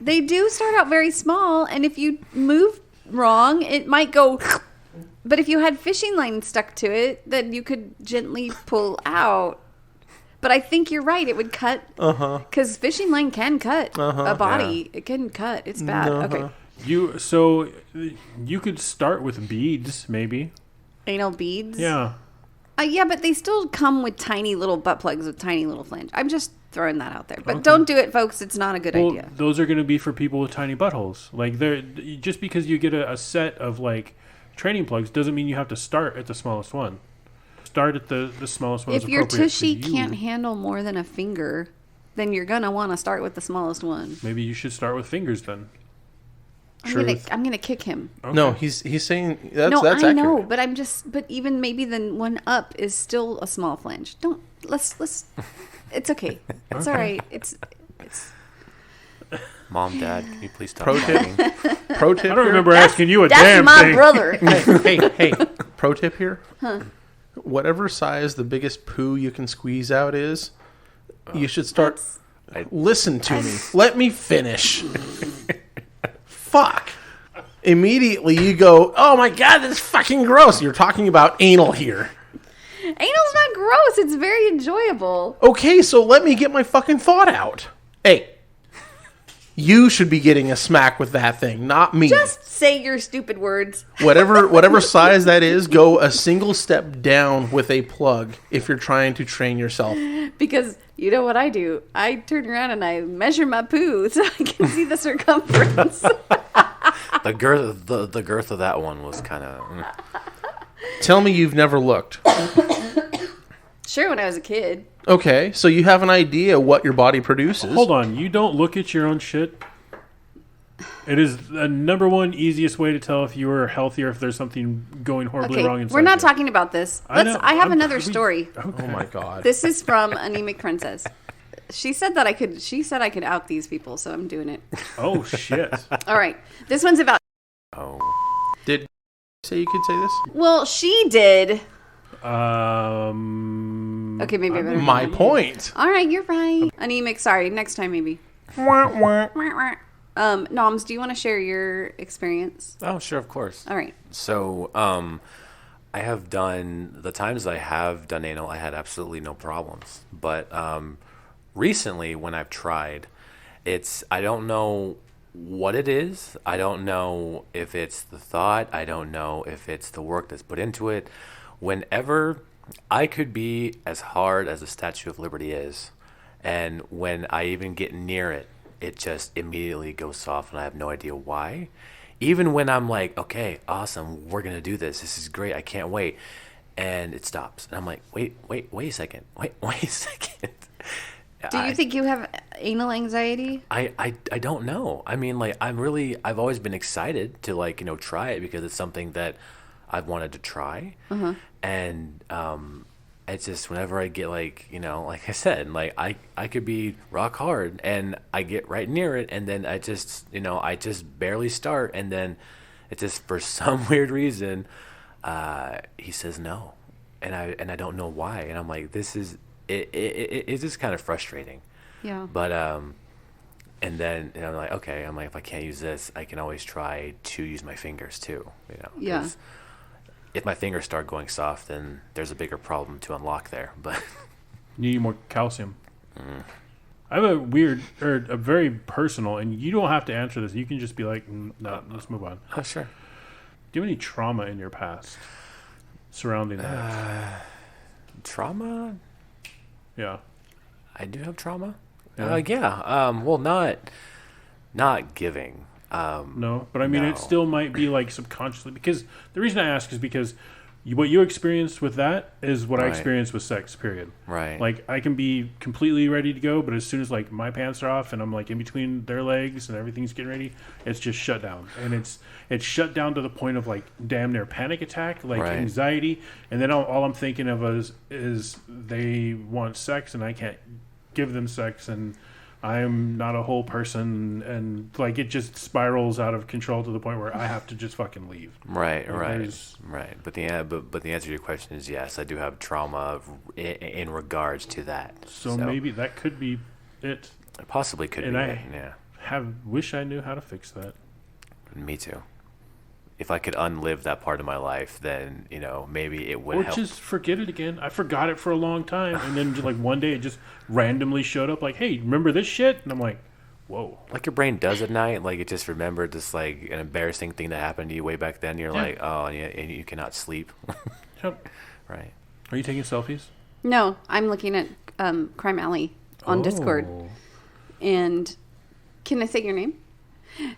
They do start out very small, and if you move wrong, it might go. But if you had fishing line stuck to it, then you could gently pull out. But I think you're right. It would cut. Because fishing line can cut a body. Yeah. It can cut. It's bad. Okay. You could start with beads, maybe. Anal beads? Yeah. Yeah, but they still come with tiny little butt plugs with tiny little flange. I'm just throwing that out there. But don't do it, folks. It's not a good idea. Those are going to be for people with tiny buttholes. Like, just because you get a set of, like, training plugs doesn't mean you have to start at the smallest one. Start at the smallest one. If your tushy can't handle more than a finger, then you're going to want to start with the smallest one. Maybe you should start with fingers then. I'm gonna kick him. Okay. No, he's saying that's accurate. Know, but even maybe the one up is still a small flange. Let's it's okay. It's all right. It's Mom, Dad, can you please stop Pro tip. I don't remember asking you a damn thing. That's my brother. Hey. Pro tip here. Whatever size the biggest poo you can squeeze out is, you should start. Listen to me. Let me finish. Fuck. immediately you go, oh my God, that's fucking gross. You're talking about anal here. Anal's not gross. It's very enjoyable. Okay, so let me get my fucking thought out. Hey, you should be getting a smack with that thing, not me. Just say your stupid words. Whatever size that is, go a single step down with a plug if you're trying to train yourself. Because you know what I do? I turn around and I measure my poo so I can see the circumference. The girth of that one was kind of. Tell me you've never looked. Sure, when I was a kid. Okay, so you have an idea what your body produces. Hold on, you don't look at your own shit? It is the number one easiest way to tell if you are healthy or if there's something going horribly wrong inside we're not you. talking about this. I have another story. Oh my God. This is from Anemic Princess. She said I could out these people, so I'm doing it. Oh shit. All right. This one's about Did you say you could say this? Well, she did. Okay, maybe I better. My point. All right, you're right. Anemic, sorry. Next time, maybe. Noms, do you want to share your experience? Oh, sure, of course. All right. So, I have done the times I have done anal. I had absolutely no problems. But recently, when I've tried, I don't know what it is. I don't know if it's the thought. I don't know if it's the work that's put into it. Whenever I could be as hard as the Statue of Liberty is, and when I even get near it, it just immediately goes soft, and I have no idea why. Even when I'm like, okay, awesome, we're going to do this. This is great. I can't wait. And it stops. And I'm like, wait a second. Wait a second. Do you think you have anal anxiety? I don't know. I mean, like, I've always been excited to, like, try it because it's something that I've wanted to try. Uh-huh. And it's just whenever I get, like, like I said, like, I could be rock hard and I get right near it, and then I just barely start, and then it just, for some weird reason, he says no. And I don't know why. And I'm like, this is... It's just kind of frustrating. Yeah. But and then I'm like, okay. I'm like, if I can't use this, I can always try to use my fingers too. Yeah. 'Cause if my fingers start going soft, then there's a bigger problem to unlock there. But You need more calcium. I have a very personal, and you don't have to answer this. You can just be like, no, let's move on. oh, sure. Do you have any trauma in your past surrounding that? Trauma? Yeah. I do have trauma. Yeah. Well, not giving. No, but I mean, No. it still might be like subconsciously, because the reason I ask is because what you experienced with that is what I Right. experienced with sex, period. Right. Like, I can be completely ready to go, but as soon as, like, my pants are off and I'm, like, in between their legs and everything's getting ready, it's just shut down. And it's shut down to the point of, like, damn near panic attack, like, Right. anxiety. And then all I'm thinking of is they want sex and I can't give them sex, and I'm not a whole person, and like it just spirals out of control to the point where I have to just fucking leave. Right. there's- Right. But the answer to your question is yes. I do have trauma in regards to that. So maybe that could be it. it possibly could And be. I- Yeah. Wish I knew how to fix that. Me too. If I could unlive that part of my life, then maybe it would Or help. just forget it again. I forgot it for a long time, and then just like one day it just randomly showed up. Like, hey, remember this shit? And I'm like, whoa. Like your brain does at night, like it just remembered just like an embarrassing thing that happened to you way back then. You're Yeah. like, oh, and you cannot sleep. Yep. Right. Are you taking selfies? No, I'm looking at Crime Alley on Discord. Oh. And can I say your name?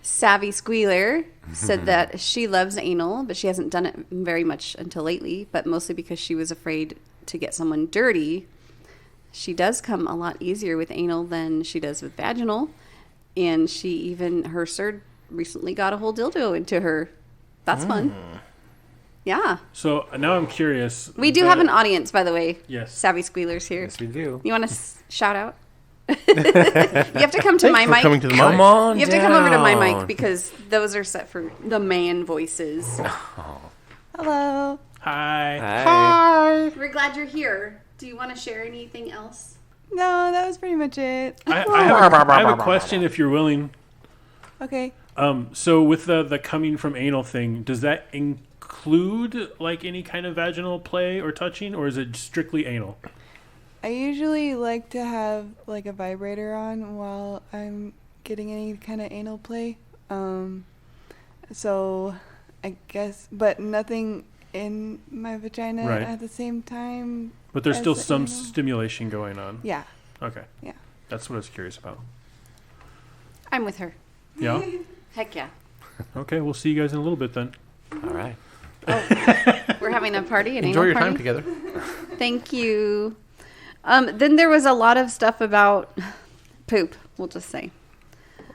Savvy Squealer said that she loves anal, but she hasn't done it very much until lately, but mostly because she was afraid to get someone dirty. She does come a lot easier with anal than she does with vaginal. And her surd recently got a whole dildo into her. That's fun. Yeah. So now I'm curious. We do have an audience, by the way. Yes. Savvy Squealer's here. Yes, we do. You want to shout out? You have to come to my for mic. coming to the Come mic. on You have to come over to my down. mic because those are set for the man voices. Hello. Hi. Hi. We're glad you're here. Do you want to share anything else? No, that was pretty much it. I have a question if you're willing. Okay. So with the coming from anal thing, does that include like any kind of vaginal play or touching, or is it strictly anal? I usually like to have like a vibrator on while I'm getting any kind of anal play. So I guess, but nothing in my vagina Right. at the same time. But there's as still the some anal. stimulation going on. Yeah. Okay. Yeah. That's what I was curious about. I'm with her. Yeah. Heck yeah. Okay, we'll see you guys in a little bit then. All right. We're having a party. Enjoy your party. time together. Thank you. Then there was a lot of stuff about poop, we'll just say.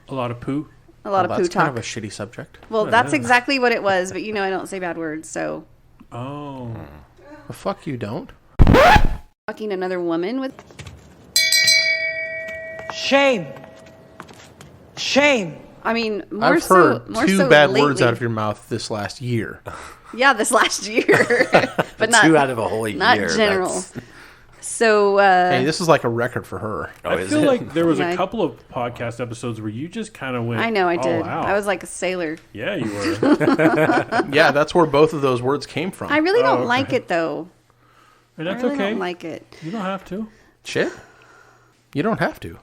A lot of poo. A lot of poo That's talk. kind of a shitty subject. Well, that's exactly what it was, but you know I don't say bad words, so. Oh. Well, fuck you, don't. Fucking another woman with. Shame. Shame. I mean, more I've so. heard More two so bad lately. words out of your mouth this last year. Yeah, this last year, but not 2 out of a whole not year. general. That's- So. Hey, this is like a record for her. Oh, I is feel it? like there was Yeah. a couple of podcast episodes where you just kind of went. I know I all did. out. I was like a sailor. Yeah, you were. Yeah, that's where both of those words came from. I really don't okay. like it though. And that's I really okay. don't like it. You don't have to. Shit. You don't have to.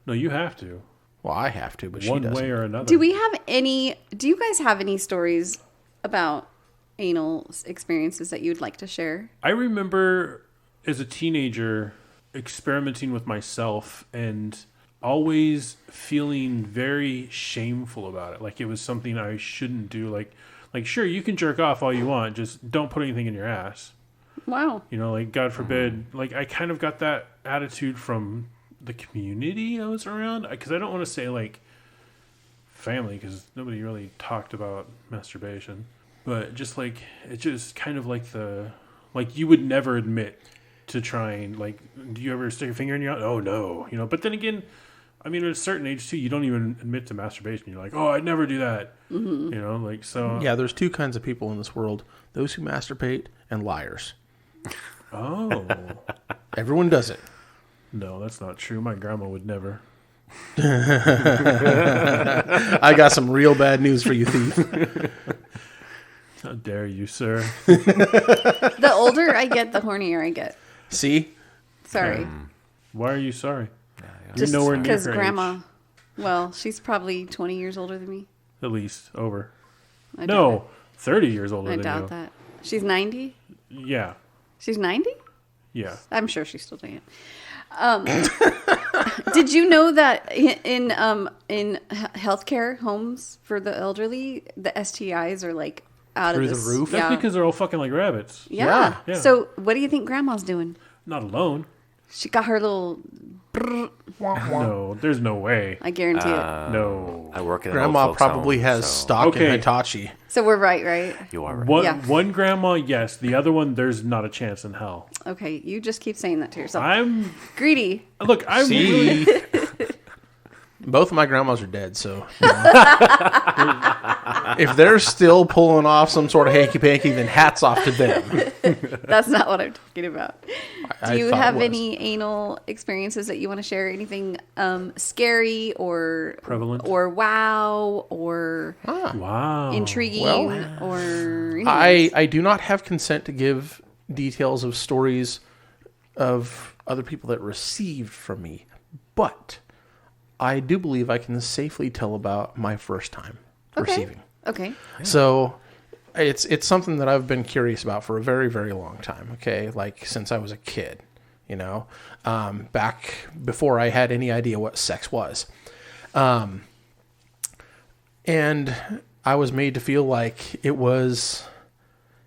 No, you have to. Well, I have to, but she One doesn't. way or another. Do you guys have any stories about anal experiences that you'd like to share? I remember as a teenager experimenting with myself and always feeling very shameful about it. Like it was something I shouldn't do. Like sure, you can jerk off all you want, just don't put anything in your ass. Wow. You know, like God forbid. Like I kind of got that attitude from the community I was around, because I don't want to say like family, because nobody really talked about masturbation, but just like it's just kind of like you would never admit to trying, like, do you ever stick a finger in your? Oh no, you know. But then again, I mean, at a certain age too, you don't even admit to masturbation. You're like, oh, I'd never do that. Mm-hmm. You know, like so. Yeah, there's two kinds of people in this world: those who masturbate and liars. Oh. Everyone does it. No, that's not true. My grandma would never. I got some real bad news for you, thief. How dare you, sir? The older I get, the hornier I get. See? Sorry. Why are you sorry? Just You're nowhere near because her grandma, age. well, she's probably 20 years older than me. At least over. I No, 30 years older I than doubt you. that. She's 90? Yeah, She's 90? yeah. I'm sure she's still doing it. Did you know that in healthcare homes for the elderly, the STIs are like out Through of the this, roof? That's Yeah. because they're all fucking like rabbits. Yeah. Yeah. So what do you think grandma's doing? Not alone. She got her little, No, there's no way. I guarantee it. No. I work in an Grandma old folks probably home, has so stock Okay. in Hitachi. So we're right, right? You are right. One, Yeah. one grandma, yes. The other one, there's not a chance in hell. Okay, you just keep saying that to yourself. I'm Greedy. look. I'm really. See? Both of my grandmas are dead, so if they're still pulling off some sort of hanky-panky, then hats off to them. That's not what I'm talking about. I Do you thought it have was. any anal experiences that you want to share? Anything scary or Prevalent? or wow or Wow. intriguing Well, or I do not have consent to give details of stories of other people that received from me, but I do believe I can safely tell about my first time receiving. Okay. So it's something that I've been curious about for a very, very long time. Okay, like since I was a kid, you know, back before I had any idea what sex was, and I was made to feel like it was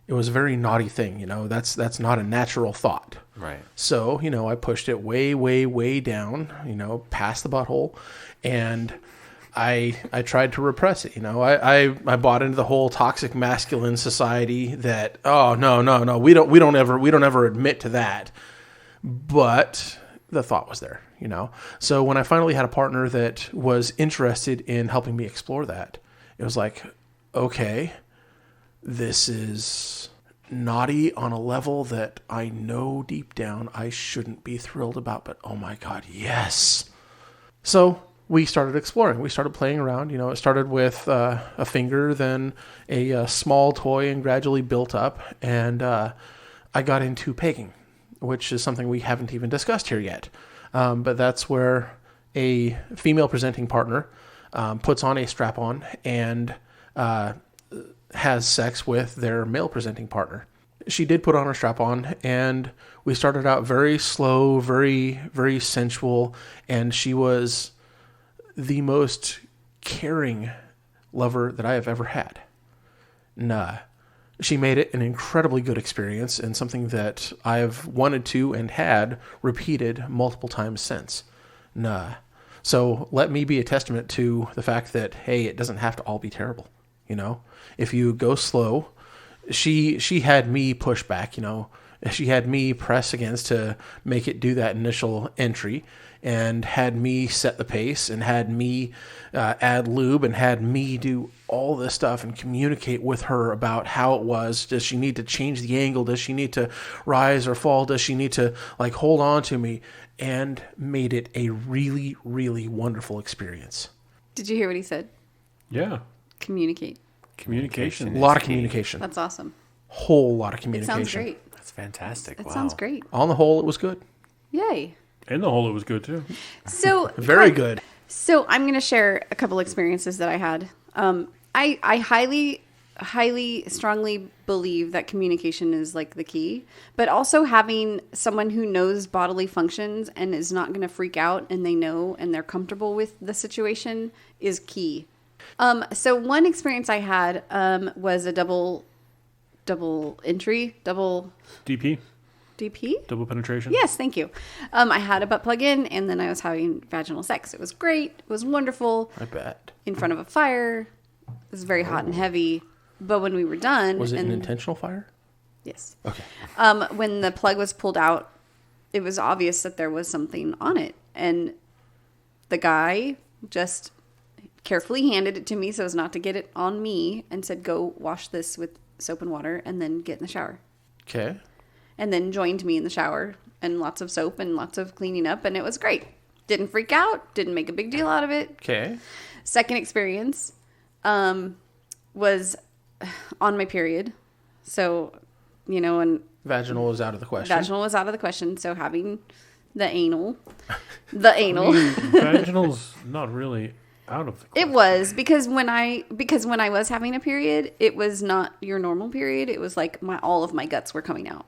a very naughty thing. You know, that's not a natural thought. Right. So, you know, I pushed it way, way, way down, you know, past the butthole, and I tried to repress it. You know, I bought into the whole toxic masculine society that, oh, no, we don't ever admit to that. But the thought was there, you know. So when I finally had a partner that was interested in helping me explore that, it was like, okay, this is naughty on a level that I know deep down I shouldn't be thrilled about, but oh my God, yes. So we started exploring. We started playing around. It started with a finger, then a small toy, and gradually built up. And I got into pegging, which is something we haven't even discussed here yet. But that's where a female presenting partner puts on a strap-on and has sex with their male presenting partner. She did put on her strap-on, and we started out very slow, very, very sensual, and she was the most caring lover that I have ever had. She made it an incredibly good experience and something that I have wanted to and had repeated multiple times since. So let me be a testament to the fact that, hey, it doesn't have to all be terrible. If you go slow, she had me push back, she had me press against to make it do that initial entry, and had me set the pace, and had me add lube, and had me do all this stuff and communicate with her about how it was. Does she need to change the angle? Does she need to rise or fall? Does she need to hold on to me? And made it a really, really wonderful experience. Did you hear what he said? Yeah. Communicate. Communication. A lot of communication. That's awesome. Whole lot of communication. It sounds great. That's fantastic. It Wow. sounds great. On the whole, it was good. Yay. In the hole, it was good too. So Very good. So I'm going to share a couple experiences that I had. I highly, strongly believe that communication is the key, but also having someone who knows bodily functions and is not going to freak out, and they know and they're comfortable with the situation is key. So one experience I had was a double entry, DP? DP? Double penetration? Yes, thank you. I had a butt plug in, and then I was having vaginal sex. It was great. It was wonderful. I bet. In front of a fire. It was very hot and heavy. But when we were done... Was it an intentional fire? Yes. Okay. When the plug was pulled out, it was obvious that there was something on it. And the guy just carefully handed it to me so as not to get it on me, and said, go wash this with soap and water and then get in the shower. Okay. And then joined me in the shower, and lots of soap and lots of cleaning up, and it was great. Didn't freak out. Didn't make a big deal out of it. Okay. Second experience was on my period. So, and Vaginal was out of the question. vaginal was out of the question. So having the anal. Vaginal's not really out of the question. It was because when I was having a period, it was not your normal period. It was all of my guts were coming out.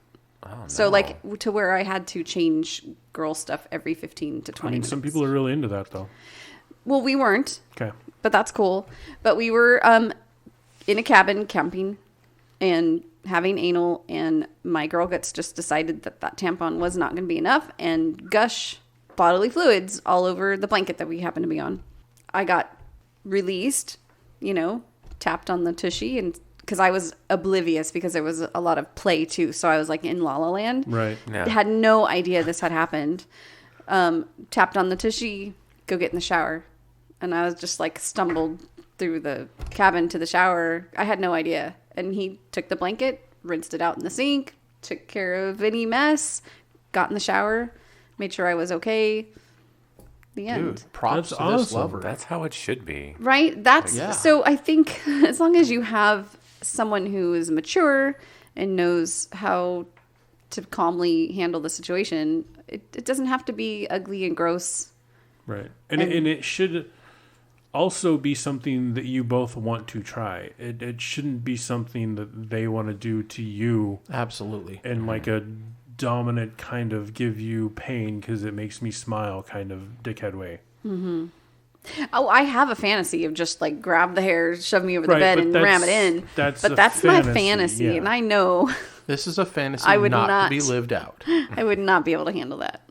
Oh, no. So to where I had to change girl stuff every 15 to 20 minutes. Some people are really into that though. Well, we weren't. Okay. But that's cool. But we were in a cabin camping and having anal, and my girl guts just decided that tampon was not going to be enough and gush bodily fluids all over the blanket that we happened to be on. I got released, tapped on the tushy, and because I was oblivious because there was a lot of play too. So I was in Lala Land. Right. Yeah. Had no idea this had happened. Tapped on the tushy, go get in the shower. And I was just stumbled through the cabin to the shower. I had no idea. And he took the blanket, rinsed it out in the sink, took care of any mess, got in the shower, made sure I was okay. The end. Dude, props That's to this awesome. lover. That's how it should be. Right? That's Yeah. So I think as long as you have someone who is mature and knows how to calmly handle the situation, it doesn't have to be ugly and gross. Right. And it should also be something that you both want to try. It shouldn't be something that they want to do to you Absolutely. in a dominant kind of give you pain because it makes me smile kind of dickhead way. Mm-hmm. Oh, I have a fantasy of just grab the hair, shove me over the Right, bed, but and ram it that's- in. that's But a that's my fantasy, fantasy, yeah. and I know This is a fantasy I would not to not. be lived out. I would not be able to handle that.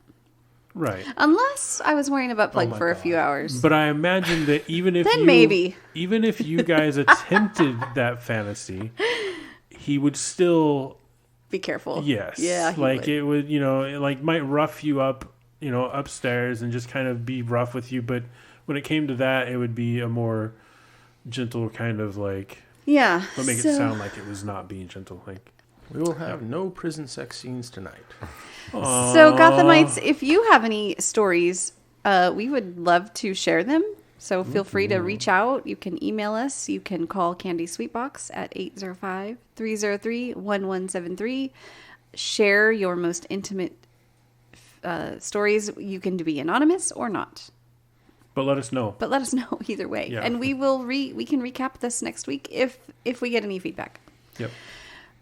Right. Unless I was wearing a butt plug my for a God. few hours. But I imagine that even if Then maybe. even if you guys attempted that fantasy, he would still Be careful. yes. Yeah. he would. It would, it might rough you up, upstairs and just kind of be rough with you, but when it came to that, it would be a more gentle kind of Yeah. but make it sound like it was not being gentle. We will have no prison sex scenes tonight. So, Gothamites, if you have any stories we would love to share them. So feel free to reach out. You can email us. You can call Candy Sweetbox at 805-303-1173. Share your most intimate stories. You can be anonymous or not. But let us know. But let us know either way. Yeah. And we will we can recap this next week if we get any feedback. Yep.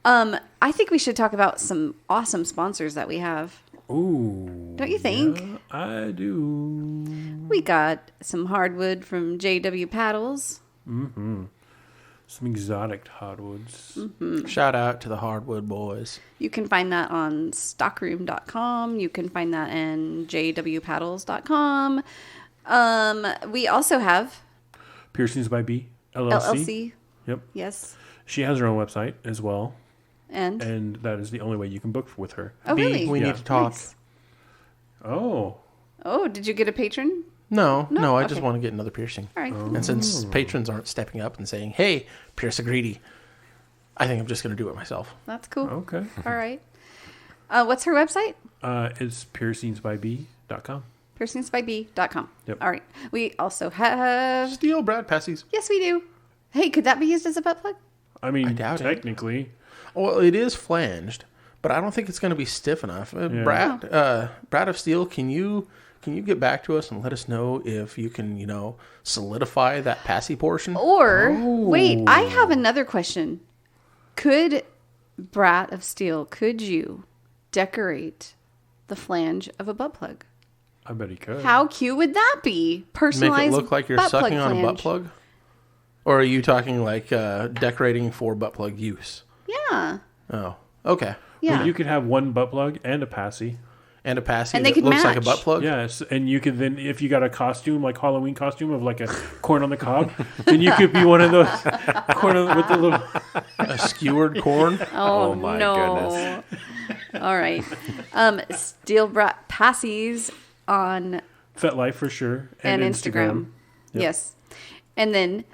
I think we should talk about some awesome sponsors that we have. Ooh. Don't you think? Yeah, I do. We got some hardwood from JW Paddles. Mm-hmm. Some exotic hardwoods. Shout out to the Hardwood Boys. You can find that on stockroom.com. You can find that in jwpaddles.com. We also have Piercings by B, LLC. LLC. Yep. Yes. She has her own website as well. And that is the only way you can book with her. oh, B, really? we Yeah. need to talk. Nice. Oh. Oh, did you get a patron? No, I Okay. just want to get another piercing. All right. And since patrons aren't stepping up and saying, hey, pierce a greedy, I think I'm just going to do it myself. That's cool. Okay. All right. What's her website? It's piercingsbyb.com. Piercingsbyb.com. Yep. All right. We also have... Steal Brad Passies. Yes, we do. Hey, could that be used as a butt plug? I mean, I doubt it. technically. Well, it is flanged, but I don't think it's going to be stiff enough. Brad of Steel, can you get back to us and let us know if you can, solidify that passy portion? Or, wait, I have another question. Could Brat of Steel, could you decorate the flange of a butt plug? I bet he could. How cute would that be? Personalized Make it look like you're butt plug sucking on a butt flange. plug? Or are you talking like decorating for butt plug use? Yeah. Oh, okay. Yeah. Well, you could have one butt plug and a passy. And a passy And they that could looks like a match. butt plug? Yes, and you could then, if you got a costume, like Halloween costume of like a corn on the cob, then you could be one of those corn with the little... A skewered corn? Oh, my no. goodness. All right. Steel Brat Passies on FetLife for sure. and Instagram. Yep. Yes. And then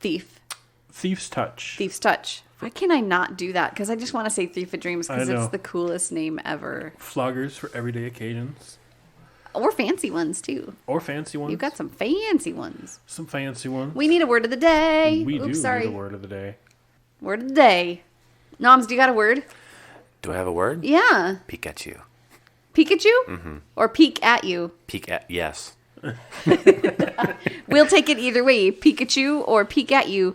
Thief's Touch. Thief's Touch. Why can I not do that? Because I just want to say Thief of Dreams because I know. it's the coolest name ever. Floggers for everyday occasions. Or fancy ones, too. Or fancy ones. You've got some fancy ones. some fancy ones. We need a word of the day. We do Sorry. need a word of the day. Word of the day. Noms, do you got a word? Do I have a word? Yeah. Pikachu. Pikachu? Mm-hmm. Or peek at you? Peek at, yes. We'll take it either way. Pikachu or peek at you.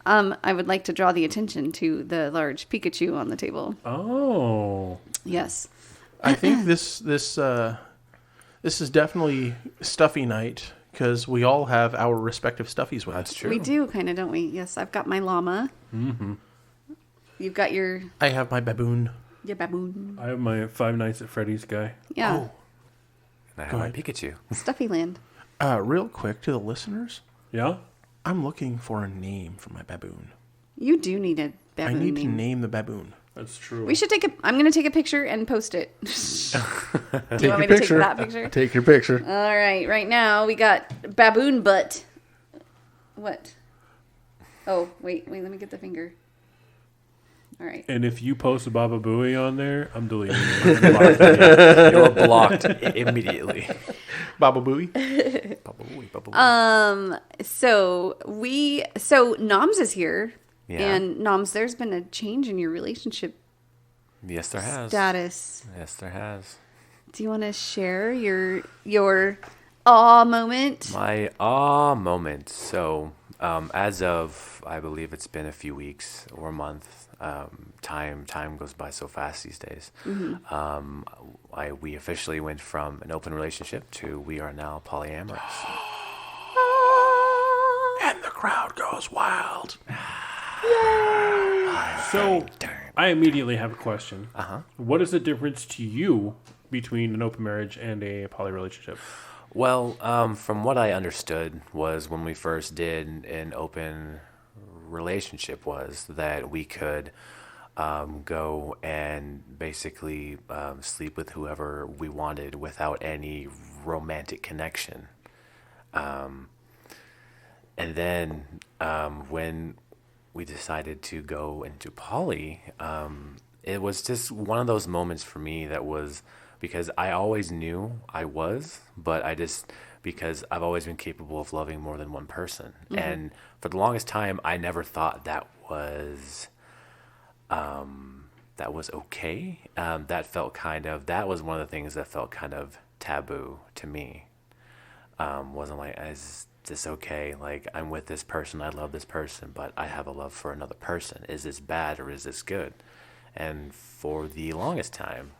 I would like to draw the attention to the large Pikachu on the table. Oh. Yes. I think this is definitely stuffy night because we all have our respective stuffies with That's us. true. We do kind of, don't we? Yes, I've got my llama. Mm-hmm. You've got your I have my baboon. baboon. I have my Five Nights at Freddy's guy. Yeah. Oh. And I have my Pikachu. Stuffy land. Real quick to the listeners, Yeah? I'm looking for a name for my baboon. You do need a baboon I need to name. name the baboon. That's true. We should I'm going to take a picture and post it. Do Take you want me to take that picture? Take your picture. All right. Right now, we got baboon butt. What? Oh, wait. Let me get the finger. All right. And if you post a Baba Booey on there, I'm deleting it. You're blocked immediately. Baba Booey. Bubble, bubble. So Noms is here. Yeah. And Noms, there's been a change in your relationship Yes, there has. status. Yes, there has. Do you want to share your awe moment? My moment. So, as of, I believe it's been a few weeks or a month. Time goes by so fast these days. Mm-hmm. We officially went from an open relationship to we are now polyamorous. And the crowd goes wild. So, I immediately have a question. Uh-huh. What is the difference to you between an open marriage and a poly relationship? Well, from what I understood was when we first did an open relationship was that we could go and basically sleep with whoever we wanted without any romantic connection. And then when we decided to go into poly, it was just one of those moments for me that was because I always knew I was, but because I've always been capable of loving more than one person. And for the longest time, I never thought that was okay. That was one of the things that felt kind of taboo to me. Wasn't like, is this okay? Like, I'm with this person, I love this person, but I have a love for another person. Is this bad or is this good? And for the longest time,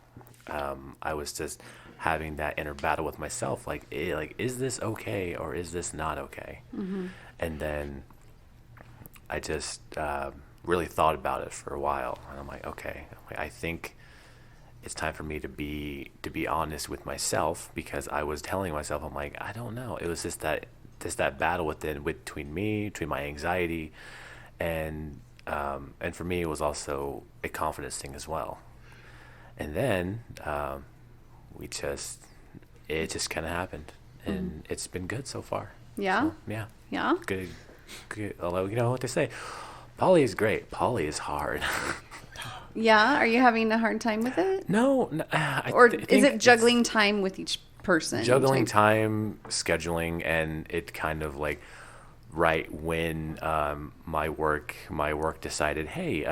I was just having that inner battle with myself, like, is this okay or is this not okay? And then I just really thought about it for a while, and I'm like, okay, I think it's time for me to be honest with myself, because I was telling myself, I'm like, I don't know. It was just that battle between my anxiety, and for me, it was also a confidence thing as well. And then it just kind of happened, and it's been good so far. Yeah. So, yeah. Yeah. Good. Although, you know what they say, poly is great. Poly is hard. Yeah. Are you having a hard time with it? No. Or is it juggling time with each person? Juggling time, scheduling, and it kind of like right when my work decided, hey,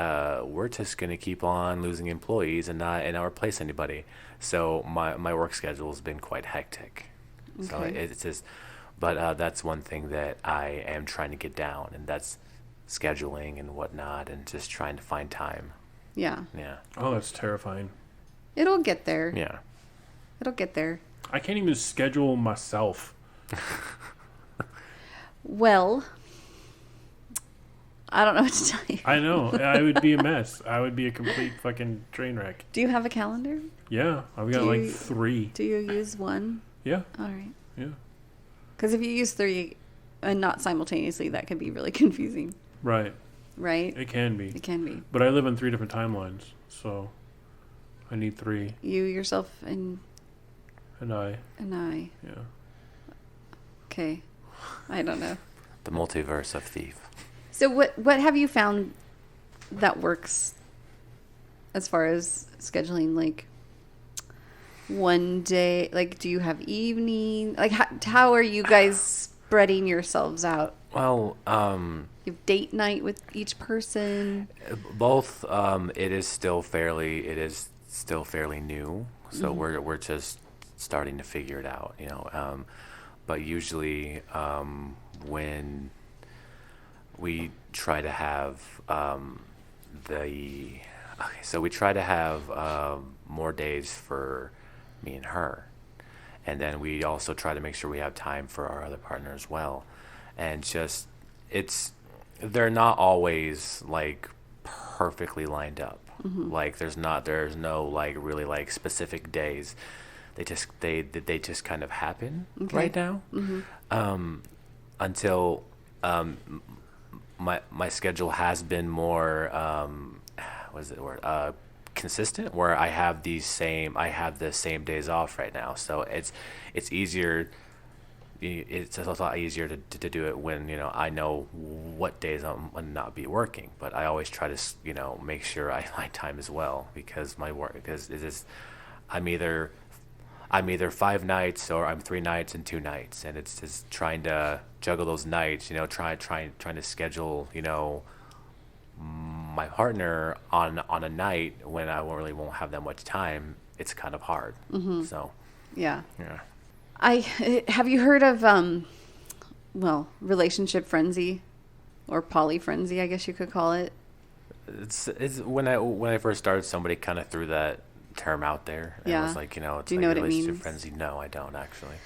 we're just gonna keep on losing employees and not replace anybody. So my work schedule has been quite hectic. Okay. So it's just, but that's one thing that I am trying to get down, and that's scheduling and whatnot, and just trying to find time. Yeah. Yeah. Oh, that's terrifying. It'll get there. Yeah. It'll get there. I can't even schedule myself. Well, I don't know what to tell you. I know. I would be a mess. I would be a complete fucking train wreck. Do you have a calendar? Yeah. I've got like 3. Do you use one? Yeah. All right. Yeah. Because if you use 3 and not simultaneously, that could be really confusing. Right. Right? It can be. It can be. But I live on 3 different timelines, so I need 3. You, yourself, and I. Yeah. Okay. I don't know. The multiverse of thief. So what have you found that works as far as scheduling? Like one day, like, do you have evening? Like, how are you guys spreading yourselves out? Well, You have date night with each person? both. It is still fairly new, so we're just starting to figure it out, you know. But usually, when we try to have more days for me and her, and then we also try to make sure we have time for our other partner as well, and just they're not always like perfectly lined up. Like there's no like really like specific days. They just kind of happen right now. Until my schedule has been more consistent, where I have the same days off right now. So it's easier. It's a lot easier to do it when, you know, I know what days I'm gonna not be working. But I always try to, you know, make sure I find time as well, because I'm either 5 nights or I'm 3 nights and 2 nights, and it's just trying to juggle those nights, you know, trying to schedule, you know, my partner on a night when I won't have that much time. It's kind of hard. So Yeah. yeah. Have you heard of relationship frenzy, or poly frenzy, I guess you could call it? It's when I first started, somebody kind of threw that term out there, and Yeah. I was like, you know, it's Do you like know what it relationship means? frenzy. No, I don't actually.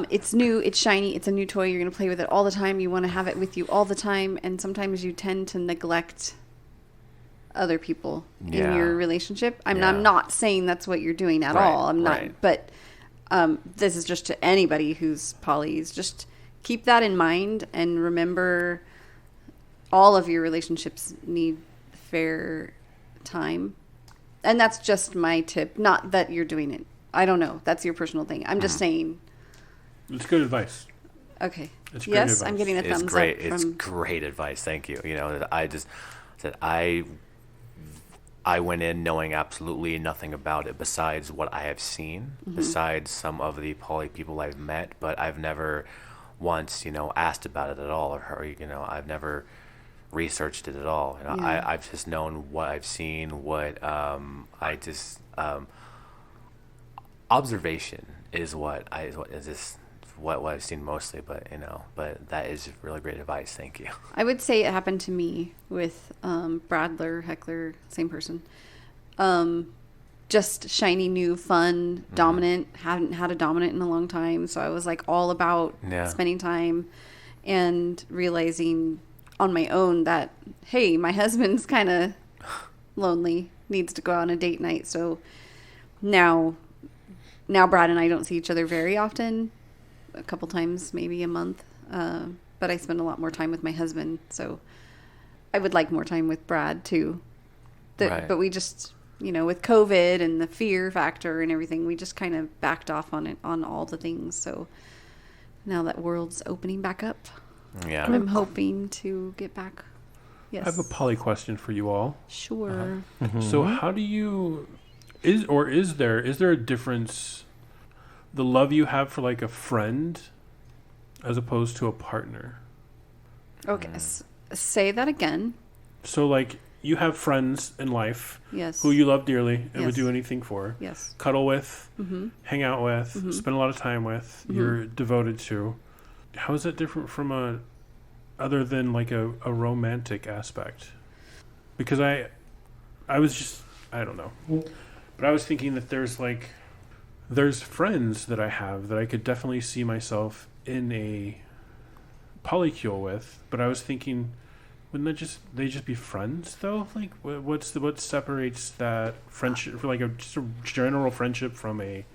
It's new, it's shiny, it's a new toy. You're going to play with it all the time. You want to have it with you all the time, and sometimes you tend to neglect other people in Yeah. your relationship. I'm Yeah. not saying that's what you're doing at Right, all. I'm not, right. but this is just to anybody who's polys. Just keep that in mind, and remember all of your relationships need fair time. And that's just my tip. Not that you're doing it. I don't know. That's your personal thing. I'm just saying. It's good advice. Okay. It's great Yes, advice. I'm getting a It's thumbs great. up. It's From, great advice. Thank you. You know, I just said I I went in knowing absolutely nothing about it besides what I have seen, besides some of the poly people I've met, but I've never once, asked about it at all, or I've never researched it at all. I've just known what I've seen, what observation is what I've seen mostly, but but that is really great advice. Thank you. I would say it happened to me with Bradler, Heckler, same person. Just shiny, new, fun, dominant. Hadn't had a dominant in a long time, so I was like all about spending time and realizing on my own that, hey, my husband's kind of lonely, needs to go out on a date night. So now Brad and I don't see each other very often, a couple times, maybe a month. But I spend a lot more time with my husband. So I would like more time with Brad too. Right. But we just, with COVID and the fear factor and everything, we just kind of backed off on it, on all the things. So now that world's opening back up, I'm hoping to get back. Yes. I have a poly question for you all. Sure. So how do you, is there a difference, the love you have for like a friend as opposed to a partner? Okay. Say that again. So like you have friends in life Yes. who you love dearly and would Yes. do anything for. Yes. Cuddle with, hang out with, spend a lot of time with, you're devoted to. How is that different from other than like a romantic aspect? Because I don't know. But I was thinking that there's friends that I have that I could definitely see myself in a polycule with, but I was thinking, wouldn't they just be friends though? Like what separates that friendship, like just a general friendship, from a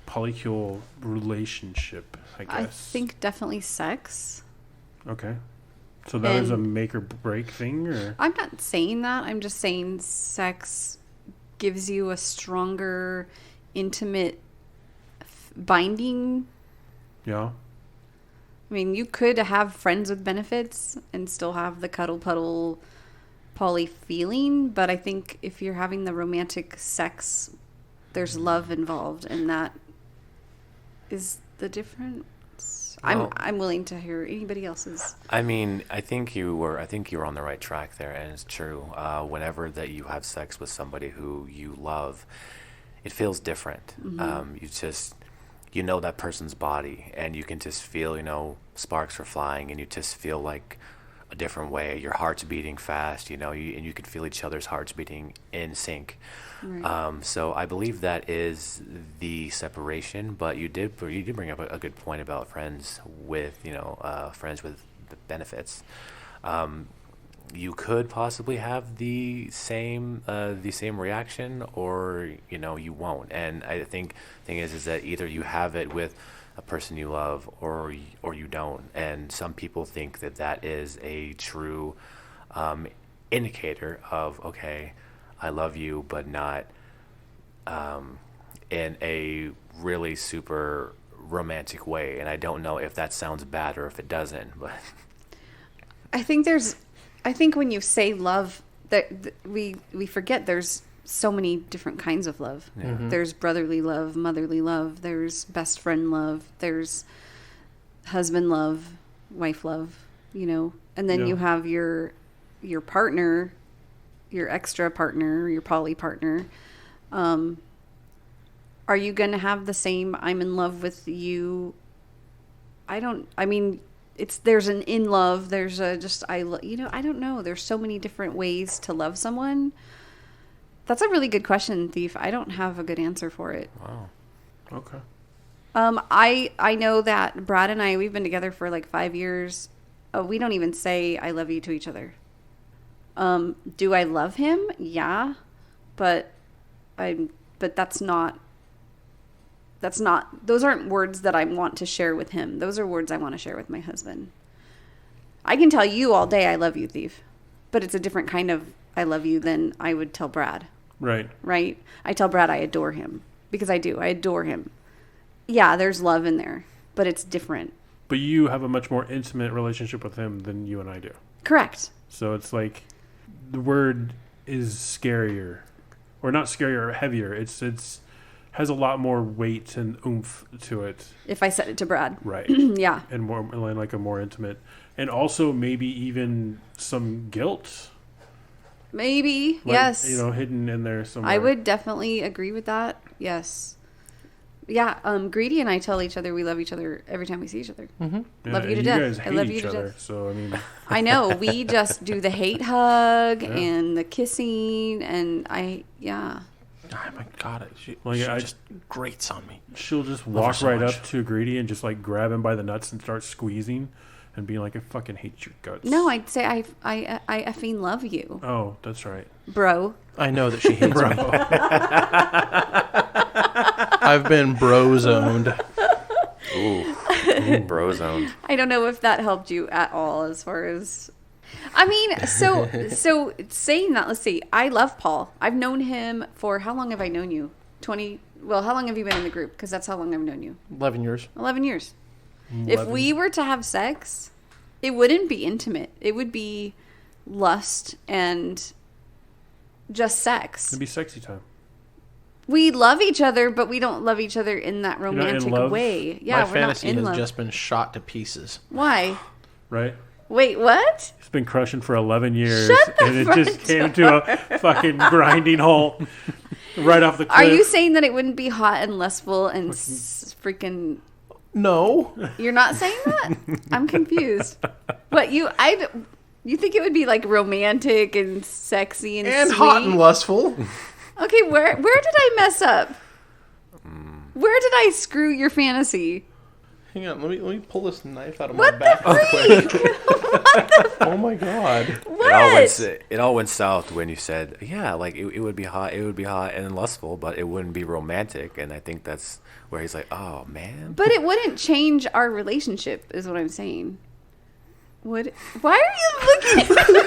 polycule relationship, I guess? I think definitely sex. Okay. So that is a make or break thing, or? I'm not saying that. I'm just saying sex gives you a stronger, intimate binding. Yeah. I mean, you could have friends with benefits and still have the cuddle puddle poly feeling, but I think if you're having the romantic sex, there's love involved, and that is the difference. Well, I'm willing to hear anybody else's. I mean, I think you were on the right track there, and it's true. Whenever that you have sex with somebody who you love, it feels different. You know that person's body, and you can just feel, sparks are flying, and you just feel like a different way. Your heart's beating fast, and you can feel each other's hearts beating in sync. Right. So I believe that is the separation. But you did bring up a good point about friends with benefits. You could possibly have the same reaction, or you won't. And I think the thing is that either you have it with a person you love, or you don't. And some people think that is a true indicator of, okay, I love you, but not in a really super romantic way. And I don't know if that sounds bad or if it doesn't. But I think when you say love, that we forget there's so many different kinds of love. Mm-hmm. There's brotherly love, motherly love, there's best friend love, there's husband love, wife love, and then you have your partner, your extra partner, your poly partner. Are you going to have the same I'm in love with you? There's an in love, there's a just I don't know. There's so many different ways to love someone. That's a really good question, Thief. I don't have a good answer for it. Wow. Okay. I know that Brad and we've been together for like 5 years. We don't even say I love you to each other. Do I love him? Yeah. But that's not those aren't words that I want to share with him. Those are words I want to share with my husband. I can tell you all day I love you, Thief, but it's a different kind of I love you than I would tell Brad. Right? I tell Brad I adore him, because I do. I adore him. Yeah, there's love in there, but it's different. But you have a much more intimate relationship with him than you and I do. Correct. So it's like the word is scarier, or not scarier, or heavier. It's has a lot more weight and oomph to it. If I said it to Brad. Right. Yeah. And more like a more intimate, and also maybe even some guilt. Maybe, Like, yes. Hidden in there somewhere. I would definitely agree with that. Yes. Yeah, Greedy and I tell each other we love each other every time we see each other. Yeah, Love you to and death. guys hate I love each you to other, death. so I mean, I know. We just do the hate hug and the kissing, and yeah. Oh my God, she I just grates on me. she'll just her walk so right much. up to Greedy and just like grab him by the nuts and start squeezing, and being like, "I fucking hate your guts." No, I'd say I effing love you, Oh, that's right. bro. I know that she hates me. I've been bro-zoned. Ooh, bro zoned. I don't know if that helped you at all as far as... I mean, so saying that, let's see. I love Paul. I've known him for... How long have I known you? 20... Well, how long have you been in the group? Because that's how long I've known you. 11 years. 11 years. If we were to have sex, it wouldn't be intimate. It would be lust and just sex. It'd be sexy time. We love each other, but we don't love each other in that not in romantic love? way. Yeah, My we're fantasy not in has love. just been shot to pieces. Why? Right? Wait, what? It's been crushing for 11 years, Shut the and it front just came to a fucking grinding halt right off the cliff. Are you saying that it wouldn't be hot and lustful and freaking... No. You're not saying that? I'm confused. What, you think it would be like romantic and sexy and sweet? hot and lustful. Okay, where did I mess up? Where did I screw your fantasy? Hang on, let me pull this knife out of What my back. the freak? Oh my God. What? It all went south when you said, yeah, like it would be hot, and lustful, but it wouldn't be romantic. And I think that's where he's like, oh man. But it wouldn't change our relationship, is what I'm saying. Would? Why are you looking at me?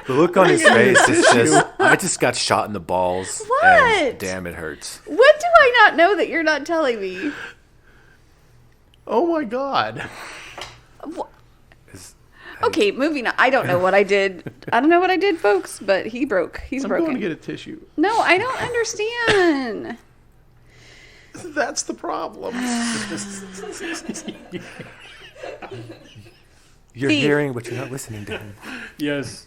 The look on his face is just, I just got shot in the balls. What? And damn, it hurts. What do I not know that you're not telling me? Oh my God. Okay, moving on. I don't know what I did. I don't know what I did, folks, but he broke. He's I'm broken. going to get a tissue. No, I don't understand. That's the problem. You're hearing, but you're not listening to him. Yes.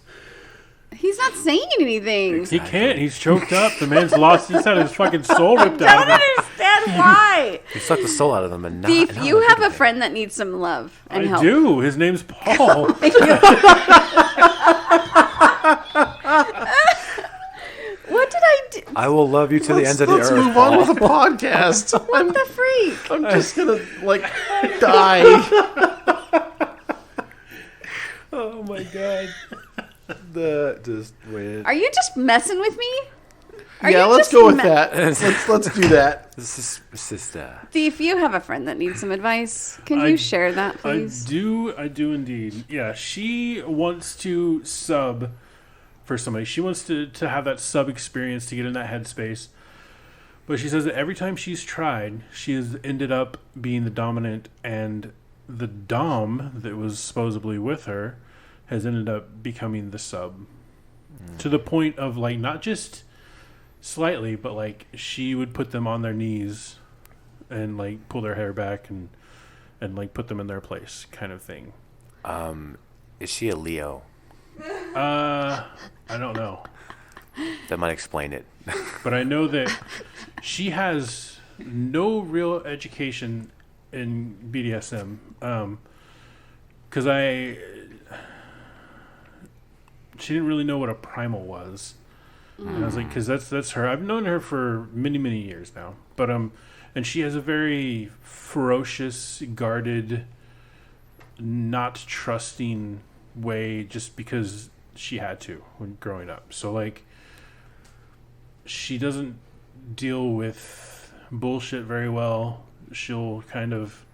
He's not saying anything. He can't. He's choked up. The man's lost. He's had his fucking soul ripped I out don't of him. understand why. You sucked the soul out of them, and Thief, now you they're have a good friend that needs some love and I help. do. His name's Paul. What did I do? I will love you to the ends of the Let's earth. move on Paul. with the podcast. What the freak? I'm just going to, die. Oh my god. Just wait. Are you just messing with me? Yeah, let's go with that. Let's do that. Sister. Thief, you have a friend that needs some advice. Can you share that, please? I do indeed. Yeah, she wants to sub for somebody. She wants to have that sub experience, to get in that headspace. But she says that every time she's tried, she has ended up being the dominant, and the dom that was supposedly with her has ended up becoming the sub. To the point of, not just slightly, but she would put them on their knees and pull their hair back and put them in their place, kind of thing. Is she a Leo? I don't know. That might explain it. But I know that she has no real education in BDSM. Because she didn't really know what a primal was. And I was like, because that's her. I've known her for many, many years now. But and she has a very ferocious, guarded, not trusting way, just because she had to when growing up. So she doesn't deal with bullshit very well. She'll kind of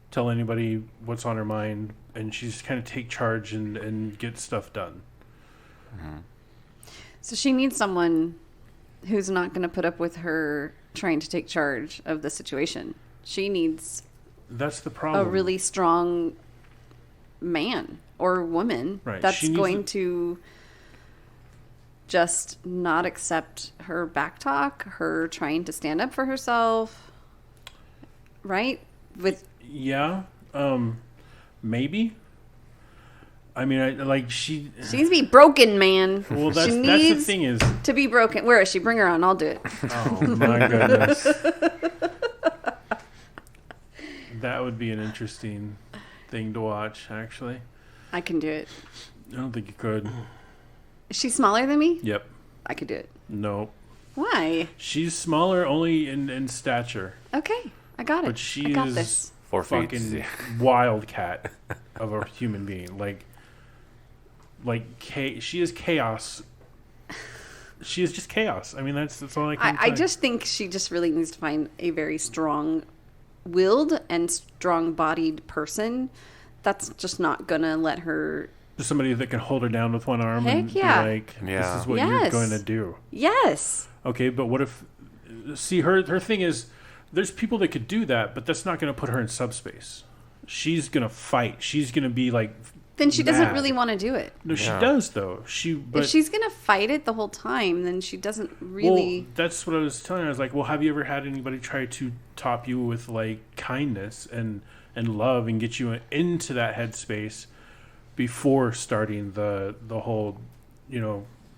tell anybody what's on her mind, and she's kind of take charge and get stuff done. Mm-hmm. So she needs someone who's not going to put up with her trying to take charge of the situation. She needs That's the problem. a really strong man or woman Right. that's She needs going to- to just not accept her back talk, her trying to stand up for herself, right? Yeah. Maybe. I mean, she She needs to be broken, man. Well, she that's the needs thing is. to be broken. Where is she? Bring her on. I'll do it. Oh my goodness. That would be an interesting thing to watch, actually. I can do it. I don't think you could. Is she smaller than me? Yep. I could do it. Nope. Why? She's smaller only in stature. Okay. I got it. But she I got is this. 4 feet. fucking wildcat of a human being. She is chaos. She is just chaos. I mean, that's all I can I say. just think she just really needs to find a very strong-willed and strong-bodied person that's just not gonna let her. Just somebody that can hold her down with one arm Heck and yeah. be like, Yeah. this is what Yes. you're going to do. Yes. Okay, but what if... See, her thing is, there's people that could do that, but that's not going to put her in subspace. She's going to fight. She's going to be like... Then she doesn't mad. really want to do it. No, she Yeah. does, though. But If she's gonna fight it the whole time, then she doesn't really. Well, that's what I was telling her. I was like, well, have you ever had anybody try to top you with, like, kindness and love and get you into that headspace before starting the whole,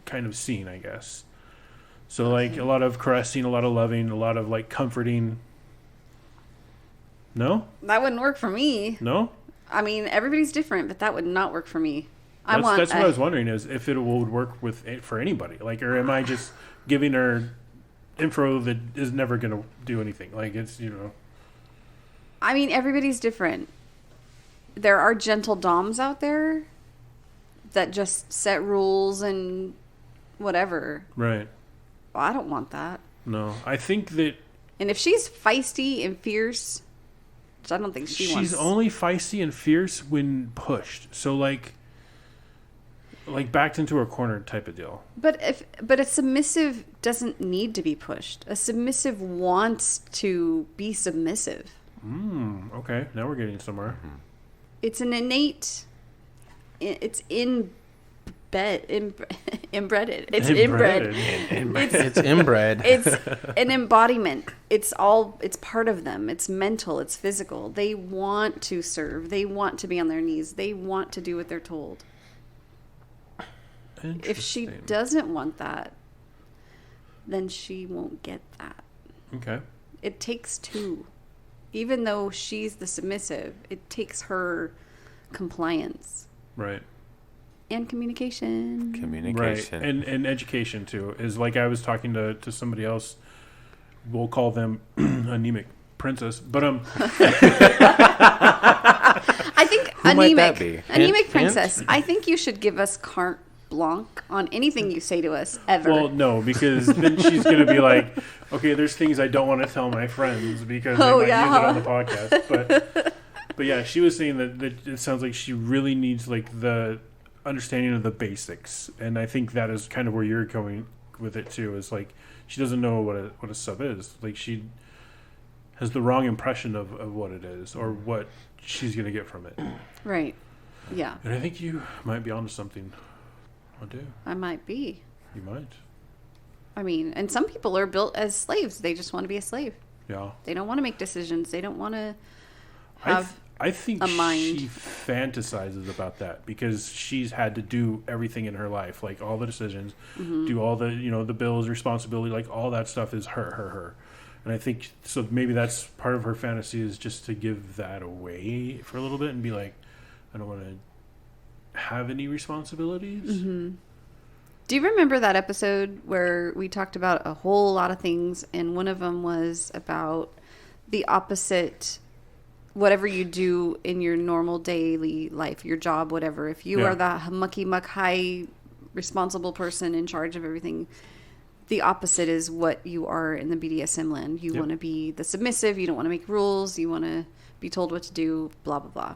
kind of scene, I guess. So, like, a lot of caressing, a lot of loving, a lot of, like, comforting. No? That wouldn't work for me. No? I mean, everybody's different, but that would not work for me. That's what I was wondering, is if it would work for anybody. Like, or am I just giving her info that is never going to do anything? Like, it's, I mean, everybody's different. There are gentle doms out there that just set rules and whatever. Right. Well, I don't want that. No. I think that And if she's feisty and fierce, which I don't think she wants. she's only feisty and fierce when pushed. So, like backed into her corner type of deal. But a submissive doesn't need to be pushed. A submissive wants to be submissive. Okay. Now we're getting somewhere. It's an innate. It's inbred. Inbred. It's inbred. It's inbred. It's an embodiment. It's part of them. It's mental. It's physical. They want to serve. They want to be on their knees. They want to do what they're told. If she Interesting. doesn't want that, then she won't get that. Okay. It takes two. Even though she's the submissive, it takes her compliance Right. and communication. Communication. Right. And education, too. Is like I was talking to somebody else. We'll call them anemic princess. But I think Who might that be? anemic Hint? princess. I think you should give us carte blanche on anything you say to us ever. well, no, because then she's going to be like, okay, there's things I don't want to tell my friends because they might use it on the podcast. But yeah, she was saying that it sounds like she really needs like the understanding of the basics, and I think that is kind of where you're going with it too. Is like she doesn't know what a sub is. Like she has the wrong impression of what it is or what she's going to get from it. Right. Yeah. And I think you might be onto something. I do. I might be. You might. I mean, and some people are built as slaves. They just want to be a slave. Yeah. They don't want to make decisions. They don't want to have. I think a mind. she fantasizes about that because she's had to do everything in her life, like all the decisions, do all the the bills, responsibility, like all that stuff is her. And I think so. Maybe that's part of her fantasy is just to give that away for a little bit and be like, I don't want to have any responsibilities. Mm-hmm. Do you remember that episode where we talked about a whole lot of things, and one of them was about the opposite? Whatever you do in your normal daily life, your job, whatever. If you are the mucky muck high responsible person in charge of everything, the opposite is what you are in the BDSM land. You want to be the submissive. You don't want to make rules. You want to be told what to do, blah, blah, blah.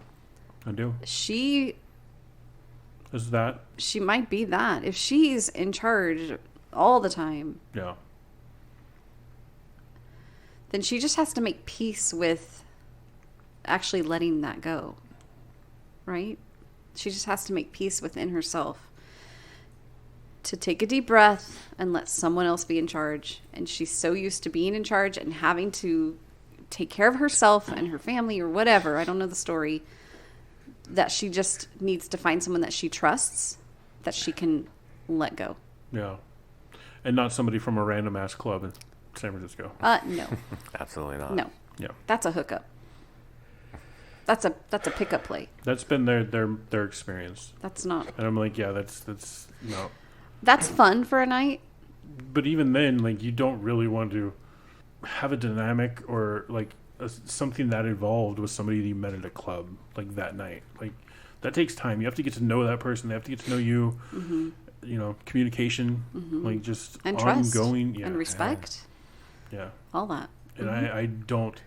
I do. She might be that. If she's in charge all the time, Yeah. then she just has to make peace with actually letting that go. Right? She just has to make peace within herself to take a deep breath and let someone else be in charge. And she's so used to being in charge and having to take care of herself and her family or whatever. I don't know the story. That she just needs to find someone that she trusts, that she can let go. Yeah. And not somebody from a random ass club in San Francisco. No. Absolutely not. No. Yeah. That's a hookup. That's a pickup play. That's been their experience. That's not. And I'm like, yeah, that's no. That's fun for a night. But even then, like, you don't really want to have a dynamic or like something that involved with somebody that you met at a club like that night. Like, that takes time. You have to get to know that person. They have to get to know you. Mm-hmm. You know, communication, like just And trust. ongoing, And respect. Yeah. All that. And I don't.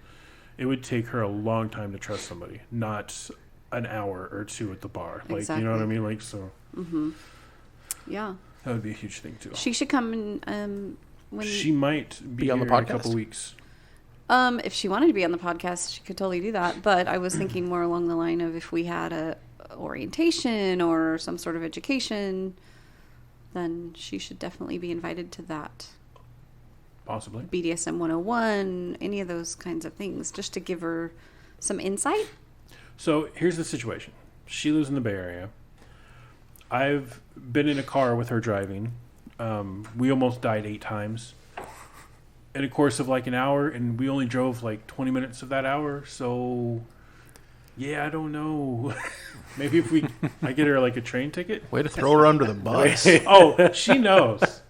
It would take her a long time to trust somebody, not an hour or two at the bar. Like, you know what I mean? Like, so. Yeah. That would be a huge thing too. She should come and when She might be on the here in a podcast? couple weeks. if she wanted to be on the podcast, she could totally do that. But I was thinking more along the line of if we had a orientation or some sort of education, then she should definitely be invited to that. Possibly. BDSM 101, any of those kinds of things, just to give her some insight. So here's the situation. She lives in the Bay Area. I've been in a car with her driving. We almost died 8 times in a course of like an hour, and we only drove like 20 minutes of that hour. So, yeah, I don't know. Maybe if I get her like a train ticket. Way to throw her under the bus. Oh, she knows.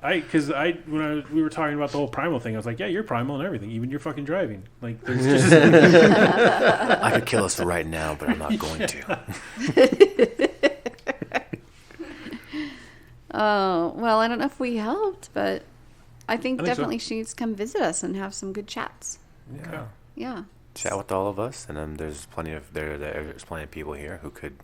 Because we were talking about the whole primal thing, I was like, yeah, you're primal and everything, even your fucking driving. Like, there's just I could kill us right now, but I'm not going to. Oh, well, I don't know if we helped, but I think so. definitely she needs to come visit us and have some good chats. Yeah. Yeah. Chat with all of us, and then there's plenty of people here who could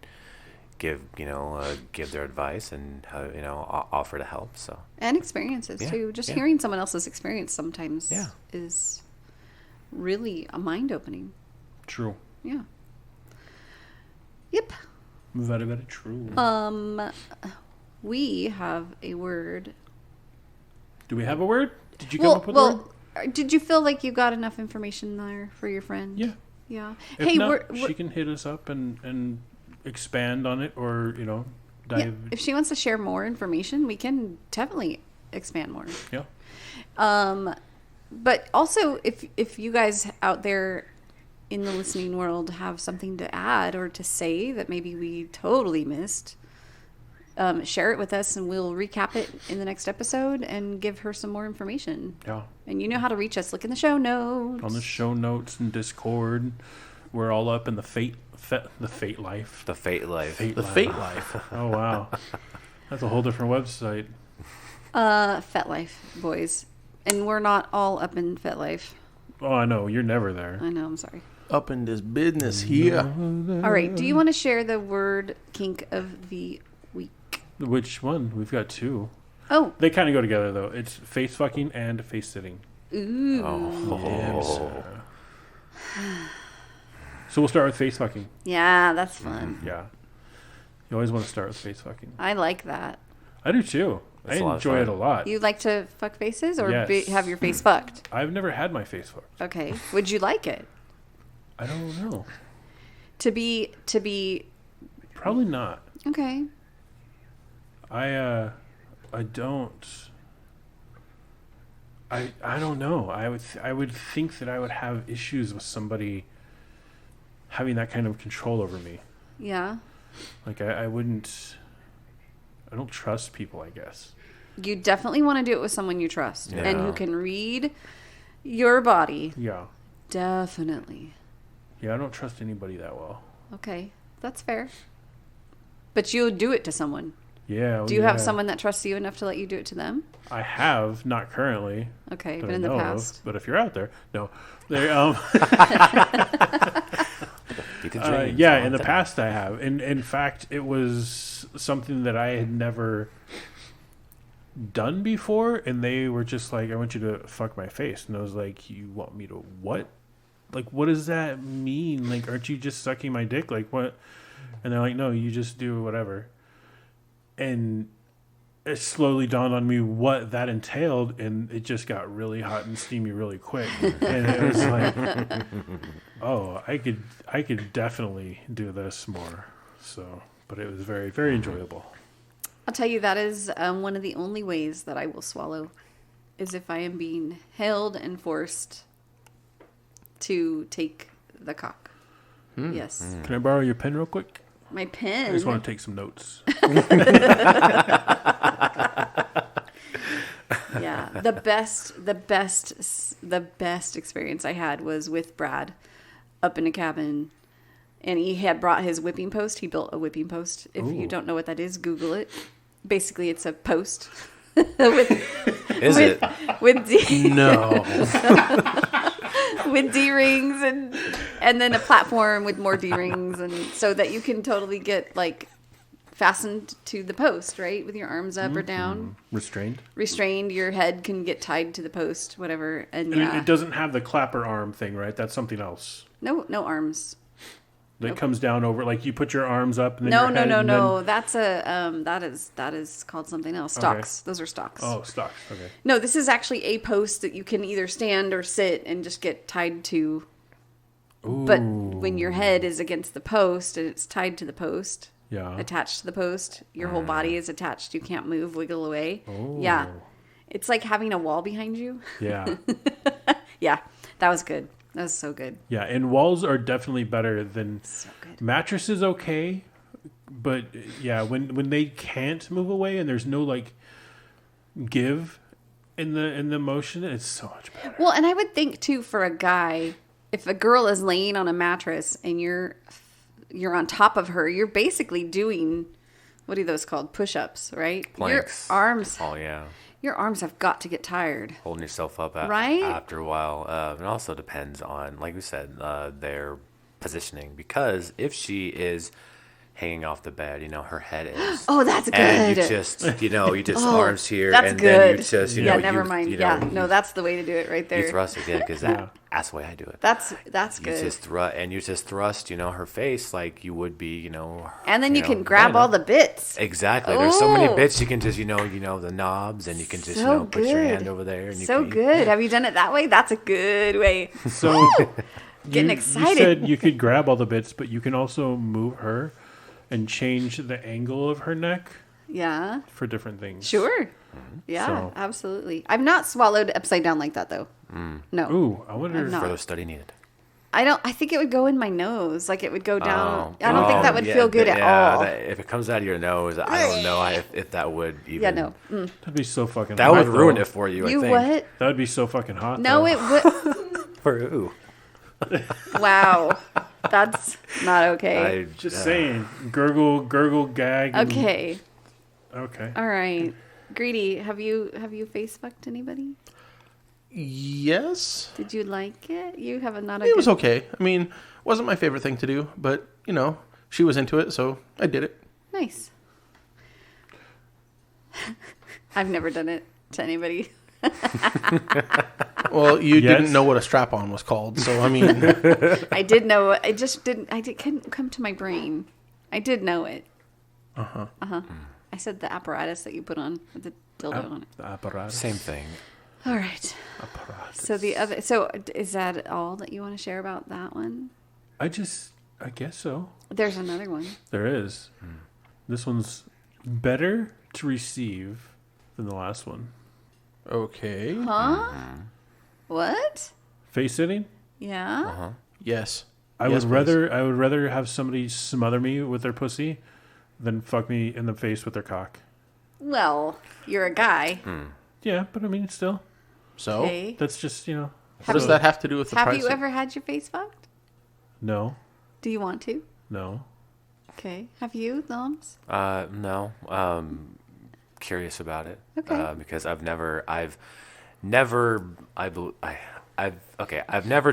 give their advice and offer to help. So And experiences, too. Just hearing someone else's experience sometimes is really a mind-opening. true. Yeah. Yep. Very, very true. We have a word. Do we have a word? Did you come up with a word? Did you feel like you got enough information there for your friend? Yeah. Yeah. If Hey, not, we're she can hit us up and expand on it, or dive. yeah, if she wants to share more information, we can definitely expand more. Yeah. But also, if you guys out there in the listening world have something to add or to say that maybe we totally missed, share it with us and we'll recap it in the next episode and give her some more information. Yeah. And you know how to reach us. Look in the show notes. On the show notes and Discord, we're all up in the fate life. the fate life. The fate life. Oh wow, that's a whole different website. FetLife, boys. And we're not all up in FetLife. Oh, I know you're never there. I know, I'm sorry. Up in this business here. All right, do you want to share the word kink of the week? Which one? We've got 2. Oh, They kind of go together though. It's face fucking and face sitting. ooh. Oh. So we'll start with face fucking. Yeah, that's fun. Yeah. You always want to start with face fucking. I like that. I do too. That's I a lot of enjoy it a fun. lot. You like to fuck faces or Yes. have your face fucked? I've never had my face fucked. Okay. Would you like it? I don't know. To be Probably not. okay. I don't. I don't know. I would think that I would have issues with somebody having that kind of control over me. Yeah. Like I wouldn't. I don't trust people, I guess. You definitely want to do it with someone you trust and who Yeah. can read your body. Yeah. Definitely. Yeah, I don't trust anybody that well. Okay. That's fair. But you'll do it to someone. Yeah. Do you have someone that trusts you enough to let you do it to them? I have, not currently. Okay, that but I in the know of, past. but if you're out there, no. They, Beat the dreams yeah, all in the day. past I have. And in fact, it was something that I had never done before, and they were just like, I want you to fuck my face. And I was like, you want me to what? Like, what does that mean? Like, aren't you just sucking my dick? Like, what? And they're like, no, you just do whatever. And it slowly dawned on me what that entailed, and it just got really hot and steamy really quick. And it was like, oh, I could definitely do this more. So, but it was very, very enjoyable. I'll tell you, that is one of the only ways that I will swallow is if I am being held and forced to take the cock. Yes. Can I borrow your pen real quick? My pen. I just want to take some notes. Yeah, the best experience I had was with Brad up in a cabin, and he had brought his whipping post. He built a whipping post. If you don't know what that is, Google it. Basically, it's a post with D rings and then a platform with more D rings, and so that you can totally get like fastened to the post, right, with your arms up or down. Restrained. Your head can get tied to the post, whatever. And it doesn't have the clapper arm thing, right? That's something else. No arms. That comes down over, like you put your arms up. And then your head No. Then... That's that is called something else. Stocks. Okay. Those are stocks. Oh, stocks. Okay. No, this is actually a post that you can either stand or sit and just get tied to. Ooh. But when your head is against the post and it's tied to the post, attached to the post, your whole body is attached. You can't move, wiggle away. Oh. Yeah. It's like having a wall behind you. Yeah. Yeah. That was good. That was so good. Yeah, and walls are definitely better than mattresses. Okay, but yeah, when they can't move away and there's no like give in the motion, it's so much better. Well, and I would think too for a guy, if a girl is laying on a mattress and you're on top of her, you're basically doing, what are those called? Push-ups, right? Planks. Your arms. Oh yeah. Your arms have got to get tired. Holding yourself up right? after a while. It also depends on, like we said, their positioning. Because if she is hanging off the bed, her head is. Oh, that's good. And you just arms here. That's and good. Then you just, never mind. No, that's the way to do it right there. You thrust again because that's the way I do it. That's good. You just thrust, her face like you would be, And then you can grab all the bits. Exactly. There's so many bits you can just, the knobs, and you can just, put your hand over there. And good. Have you done it that way? That's a good way. So getting excited. You said you could grab all the bits, but you can also move her and change the angle of her neck. Yeah. For different things. Sure. Yeah, absolutely. I've not swallowed upside down like that though. No. Ooh, I wonder if further study needed. I think it would go in my nose. Like it would go down. I don't think that would feel good at all. If it comes out of your nose, I don't know if that would even. Yeah, no. That'd be so fucking that hot. That would ruin it for you, I think. What? That would be so fucking hot. No, it would. For who? Wow. That's not okay. Just saying. Gurgle, gag. Okay. Okay. All right. Greedy, have you face fucked anybody? Yes. Did you like it? You have It was okay. I mean, it wasn't my favorite thing to do, but she was into it, so I did it. Nice. I've never done it to anybody. Well, you didn't know what a strap-on was called, so I mean, I did know. I just didn't. Couldn't come to my brain. I did know it. I said the apparatus that you put on with the dildo on it. The apparatus. Same thing. All right. Apparatus. So is that all that you want to share about that one? I guess so. There's another one. There is. This one's better to receive than the last one. Okay. Huh? What? Face-sitting? Yeah. Yes. I would rather have somebody smother me with their pussy than fuck me in the face with their cock. Well, you're a guy. Yeah, but I mean, still. So? Okay. That's just, What does that have to do with the price? Have you ever had your face fucked? No. Do you want to? No. Okay. Have you, Noms? No. Curious about it. Okay. Because I've never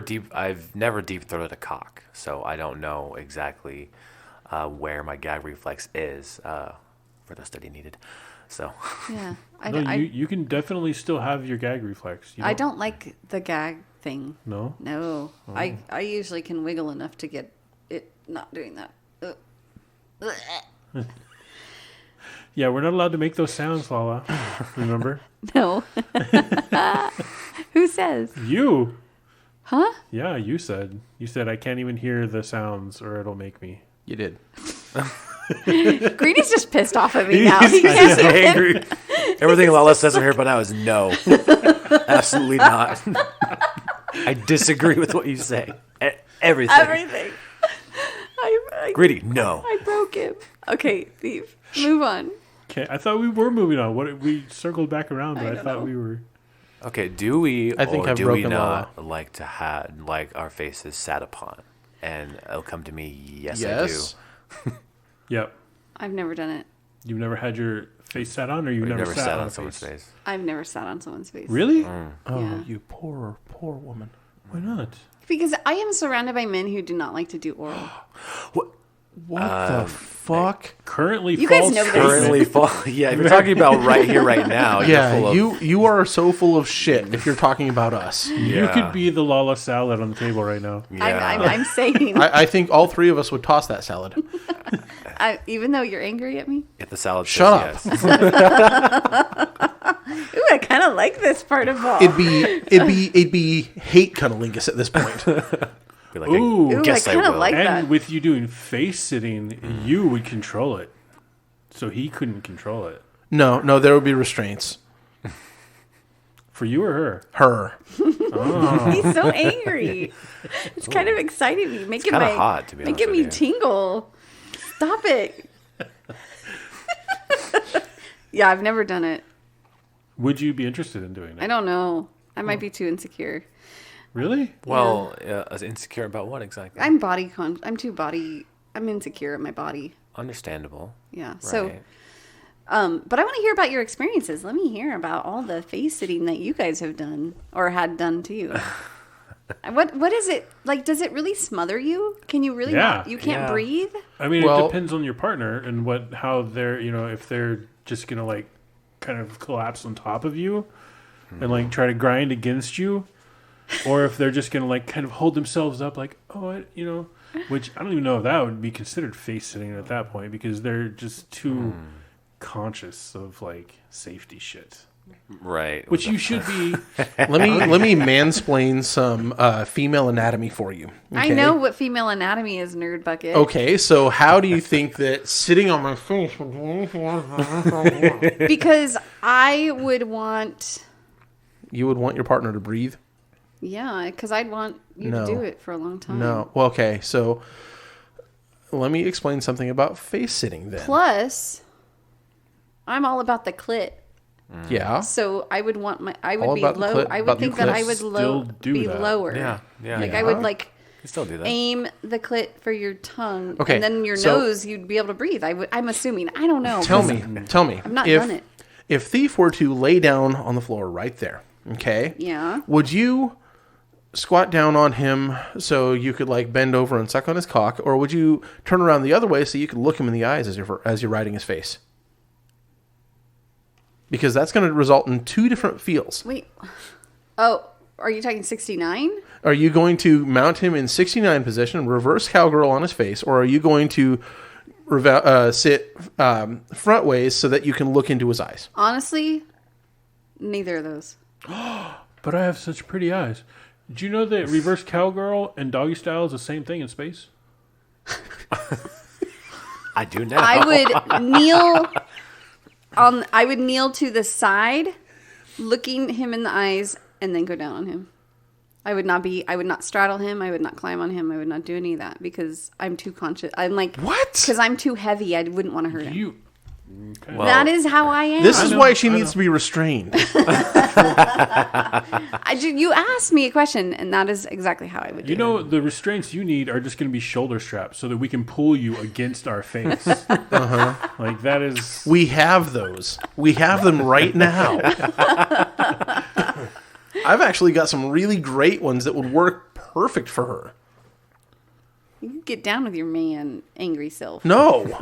deep throated a cock, so I don't know exactly where my gag reflex is for the study needed. So yeah, you can definitely still have your gag reflex. I don't like the gag thing. No. Oh. I usually can wiggle enough to get it not doing that. Ugh. Yeah, we're not allowed to make those sounds, Lala. Remember? No. Who says? You. Huh? Yeah, you said. You said I can't even hear the sounds or it'll make me. You did. Greeny's just pissed off at me now. He He's can't even- angry. Everything Lala says in here but now is no. Absolutely not. I disagree with what you say. Everything. Everything. Greedy, no. I broke him. Okay, Thief. Move on. Okay, I thought we were moving on. What we circled back around, but I don't thought know. we were. Okay, do we I think or I've do we broken not like to have like our faces sat upon? And it'll come to me, yes. I do. Yep. I've never done it. You've never had your face sat on, or you've We've never sat on a someone's face? face. I've never sat on someone's face. Really? Oh, Yeah. you poor woman. Why not? Because I am surrounded by men who do not like to do oral. What the fuck? Currently, You guys false know this. Currently, yeah, if you're talking about right here, right now. Yeah, you're full of, you are so full of shit if you're talking about us. You Yeah. could be the Lala salad on the table right now. Yeah. I'm saying, I think all three of us would toss that salad. even though you're angry at me. If the salad Shut says up. yes. Ooh, I kind of like this part of all. It'd be hate cunnilingus at this point. Be like, Ooh. I guess I I kinda will. like And that. with you doing face sitting, you would control it. So he couldn't control it. No, there would be restraints. For you or her? Her. He's so angry. It's kind of exciting me, making kinda my hot, to be honest making me with you. tingle. Stop it. Yeah, I've never done it. Would you be interested in doing it? I don't know. I might be too insecure. Really? Well, insecure about what exactly? I'm insecure at my body. Understandable. Yeah. So, Right. but I want to hear about your experiences. Let me hear about all the face sitting that you guys have done or had done to you. What is it like? Does it really smother you? Can you really? Yeah. You can't Yeah. breathe. I mean, Well- it depends on your partner and how they're, if they're just going to like kind of collapse on top of you and like try to grind against you, or if they're just going to like kind of hold themselves up like, which I don't even know if that would be considered face sitting at that point because they're just too conscious of like safety shit, Right. which you should be. Let me mansplain some female anatomy for you. I okay? know what female anatomy is, nerd bucket. Okay, so how do you think that sitting on my face Because I would want, you would want your partner to breathe? because I'd want you No. to do it for a long time. No. Well, okay, so let me explain something about face sitting then. Plus, I'm all about the clit. Yeah. So I would want I All would be about the low. clit, I about would think the that clit. I would Still do be that. lower. Yeah. Like Yeah. I would like You still do that. aim the clit for your tongue, Okay, and then your so- nose, you'd be able to breathe. I'm assuming. I don't know. Tell 'cause me. I've not if, done it. If Thief were to lay down on the floor right there, okay? Yeah. Would you squat down on him so you could like bend over and suck on his cock, or would you turn around the other way so you could look him in the eyes as you're riding his face? Because that's going to result in two different feels. Wait. Oh, are you talking 69? Are you going to mount him in 69 position, reverse cowgirl on his face, or are you going to sit front ways so that you can look into his eyes? Honestly, neither of those. But I have such pretty eyes. Did you know that reverse cowgirl and doggy style is the same thing in space? I do now. I would kneel I would kneel to the side, looking him in the eyes, and then go down on him. I would not straddle him. I would not climb on him. I would not do any of that because I'm too conscious. I'm like, What? Because I'm too heavy. I wouldn't want to hurt him. You. Well, That is how I am. This is know, why she I needs know. to be restrained. You asked me a question, and that is exactly how I would do You know, the restraints you need are just going to be shoulder straps so that we can pull you against our face. Like, that is... We have those. We have them right now. I've actually got some really great ones that would work perfect for her. You can get down with your man, angry self. No.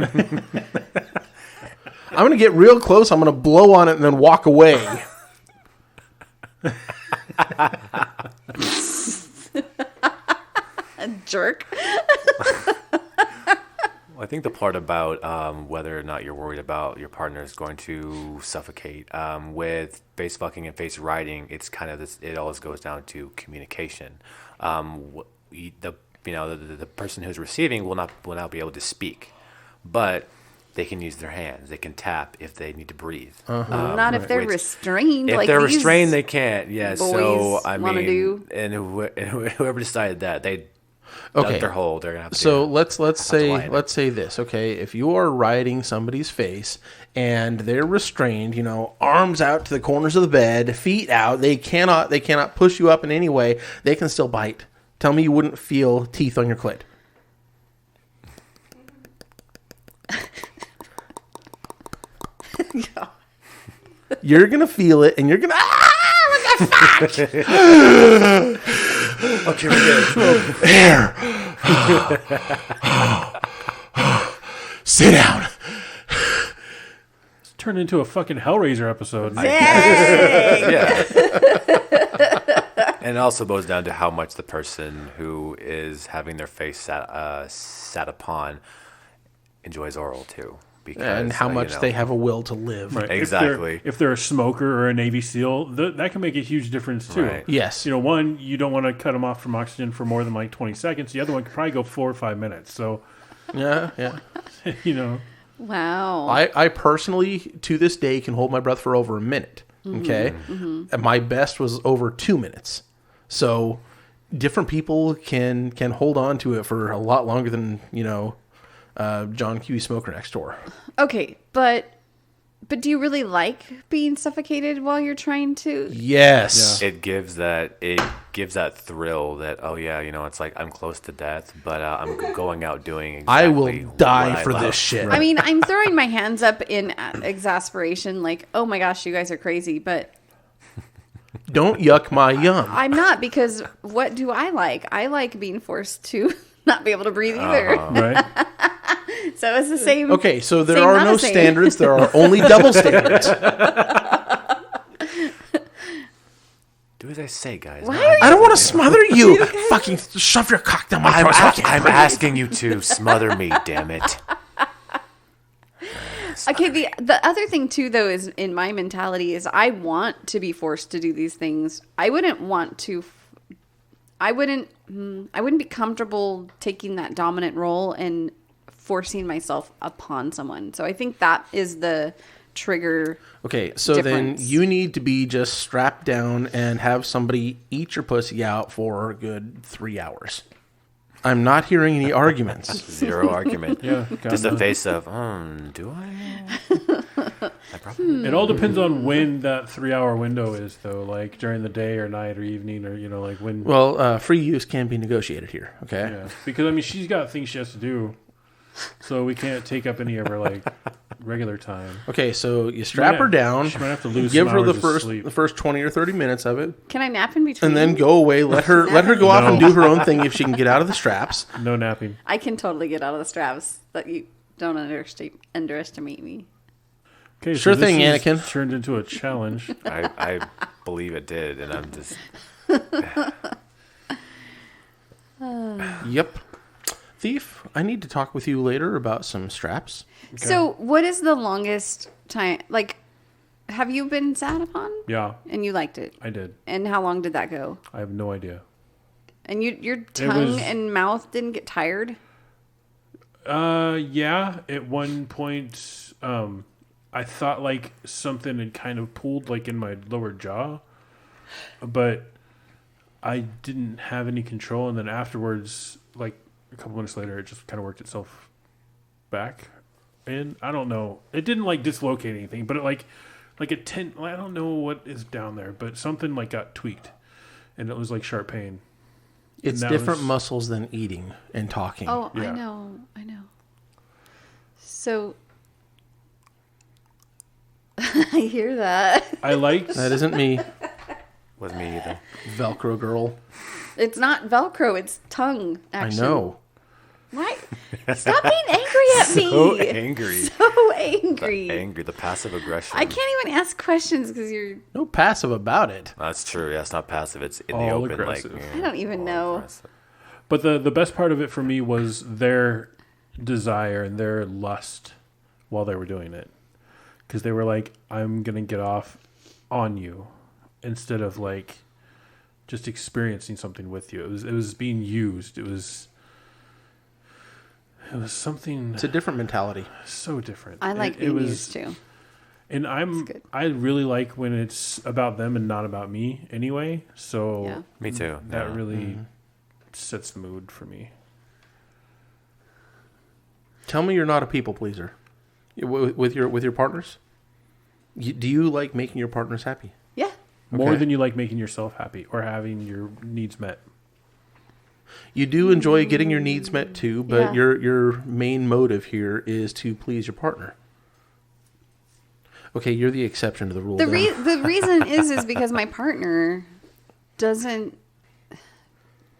I'm going to get real close. I'm going to blow on it and then walk away. A jerk. I think the part about whether or not you're worried about your partner is going to suffocate with face fucking and face riding, it's kind of this. It always goes down to communication. The person who's receiving will not be able to speak, but they can use their hands. They can tap if they need to breathe. Not if they're restrained. If like they're these restrained, they can't. Yeah. boys So I wanna mean, do. and whoever decided that they Okay. dug their hole, they're gonna have to. So do let's lie in it. say this, okay? If you are riding somebody's face and they're restrained, arms out to the corners of the bed, feet out, they cannot push you up in any way. They can still bite. Tell me you wouldn't feel teeth on your clit. You're gonna feel it, and you're gonna Okay, we're good. There. Sit down. It's turned into a fucking Hellraiser episode. Yeah. And it also boils down to how much the person who is having their face sat upon enjoys oral too. Because, And how much they have a will to live. Right. Exactly. If they're a smoker or a Navy SEAL, that can make a huge difference too. Right. Yes. One, you don't want to cut them off from oxygen for more than like 20 seconds. The other one could probably go 4 or 5 minutes. So, Yeah. Wow. I personally, to this day, can hold my breath for over a minute. Okay? And my best was over 2 minutes. So different people can hold on to it for a lot longer than, John Q. Smoker next door. Okay, but do you really like being suffocated while you're trying to? Yes. It gives that thrill that it's like I'm close to death, but I'm going out doing exactly I will die what I for love. this shit. I mean, I'm throwing my hands up in exasperation, like, oh my gosh, you guys are crazy, but Don't yuck my yum. I'm not, because what do I like? I like being forced to not be able to breathe either. right? So it's the same. Okay, so there same, are not no the same. standards. There are only double standards. Do as I say, guys. Why No, are I don't want to smother you. Fucking shove your cock down my throat. I'm asking you to smother me, damn it. Okay, the other thing too, though, is in my mentality is I want to be forced to do these things. I wouldn't want to. I wouldn't be comfortable taking that dominant role and forcing myself upon someone. So I think that is the trigger. Okay, so difference. then you need to be just strapped down and have somebody eat your pussy out for a good 3 hours. I'm not hearing any arguments. Zero argument. Yeah. Just a God, face of, do I? I probably. It all depends on when that 3-hour window is, though. Like during the day or night or evening, or like when. Well, free use can be negotiated here, okay? Yeah, because she's got things she has to do, so we can't take up any of her regular time. Okay, so you strap her down, She might have to lose. give some her the hours of sleep. first 20 or 30 minutes of it, Can I nap in between? and then go away. Let her go off and No. do her own thing if she can get out of the straps. No napping. I can totally get out of the straps. That you don't underestimate me. Okay, Sure so this thing, is Anakin. Turned into a challenge. I believe it did, and I'm just. Yep. Thief, I need to talk with you later about some straps. So, what is the longest time? Like, have you been sat upon? Yeah, And you liked it? I did. And how long did that go? I have no idea. And your tongue was- and mouth didn't get tired? Yeah. At one point, I thought like something had kind of pulled like in my lower jaw, but I didn't have any control. And then afterwards, like a couple minutes later, it just kind of worked itself back. And I don't know. It didn't like dislocate anything, but it like a I don't know what is down there, but something like got tweaked, and it was like sharp pain. It's that different was- muscles than eating and talking. Oh, Yeah. I know. So, I hear that. I liked. That isn't me, With me either. Velcro girl. It's not Velcro, it's tongue action. I know. Why? Stop being angry at me. So angry. So angry. Angry. The passive aggression. I can't even ask questions because you're. No passive about it. That's true. Yeah, it's not passive. It's in the All open. aggressive. Like, I don't even know. aggressive. But the best part of it for me was their desire and their lust while they were doing it. Because they were like, I'm going to get off on you instead of like just experiencing something with you. It was being used. It was something. It's a different mentality. So different. I like being used too. And I really like when it's about them and not about me anyway. So Yeah. Me too. that really sets the mood for me. Tell me you're not a people pleaser with your partners. Do you like making your partners happy? Yeah. More Okay. than you like making yourself happy or having your needs met. You do enjoy getting your needs met too, but Yeah. your main motive here is to please your partner. Okay, you're the exception to the rule. The then. the reason is because my partner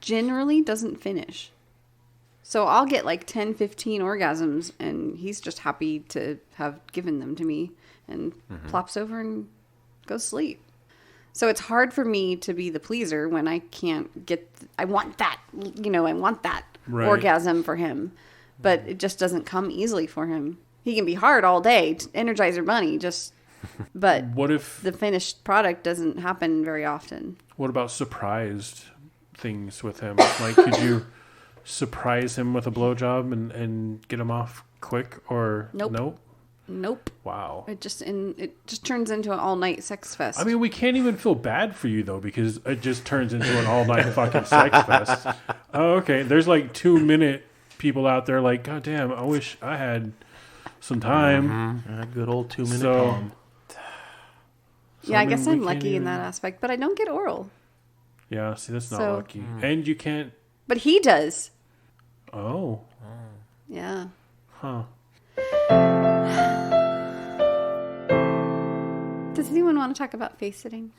generally doesn't finish. So I'll get like 10, 15 orgasms and he's just happy to have given them to me and plops over and goes to sleep. So it's hard for me to be the pleaser when I can't get, I want that Right. orgasm for him, but it just doesn't come easily for him. He can be hard all day, Energizer Bunny, but What if the finished product doesn't happen very often. What about surprised things with him? Like, could you surprise him with a blowjob and get him off quick? Or Nope. Nope. Wow. It just turns into an all-night sex fest. I mean, we can't even feel bad for you though because it just turns into an all-night fucking sex fest. Oh, okay. There's like 2-minute people out there like, God damn, I wish I had some time. A good old 2-minute So- calm. yeah, I mean, guess we I'm can't lucky in even- that aspect, but I don't get oral. Yeah, see, that's not So- lucky. And you can't. But he does. Oh, Yeah. huh. Does anyone want to talk about face sitting?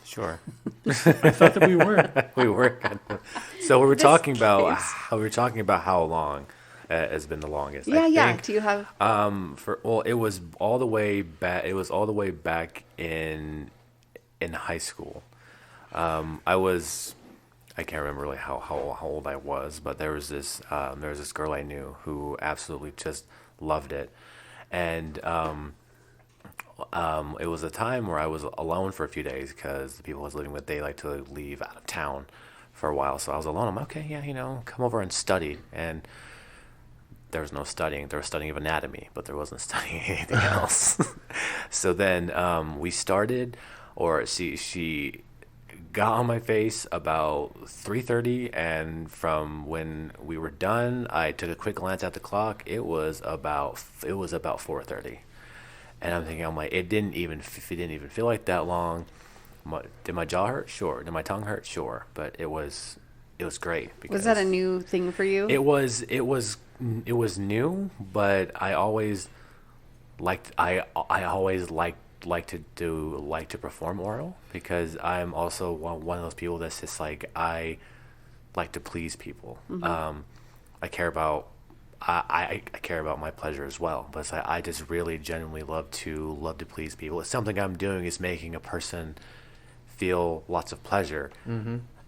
Sure. I thought that we were. We were. So we were This talking about case. how long has been the longest. Yeah, I yeah. think, Do you have? it was all the way back. It was all the way back in high school. I can't remember really how old I was, but there was this girl I knew who absolutely just loved it, and it was a time where I was alone for a few days because the people I was living with, they like to leave out of town for a while, so I was alone. I'm like, okay, yeah, come over and study, and there was no studying. There was studying of anatomy, but there wasn't studying anything else. So then we started, or she got on my face about 3:30, and from when we were done, I took a quick glance at the clock. It was about 4:30, and I'm thinking, it didn't even feel like that long. Did my jaw hurt? Sure. Did my tongue hurt? Sure. But it was great. Was that a new thing for you? It was new, but I always liked to perform oral because I'm also one of those people that's just like, I like to please people. I care about my pleasure as well, but it's like, I just really genuinely love to please people. If something I'm doing is making a person feel lots of pleasure,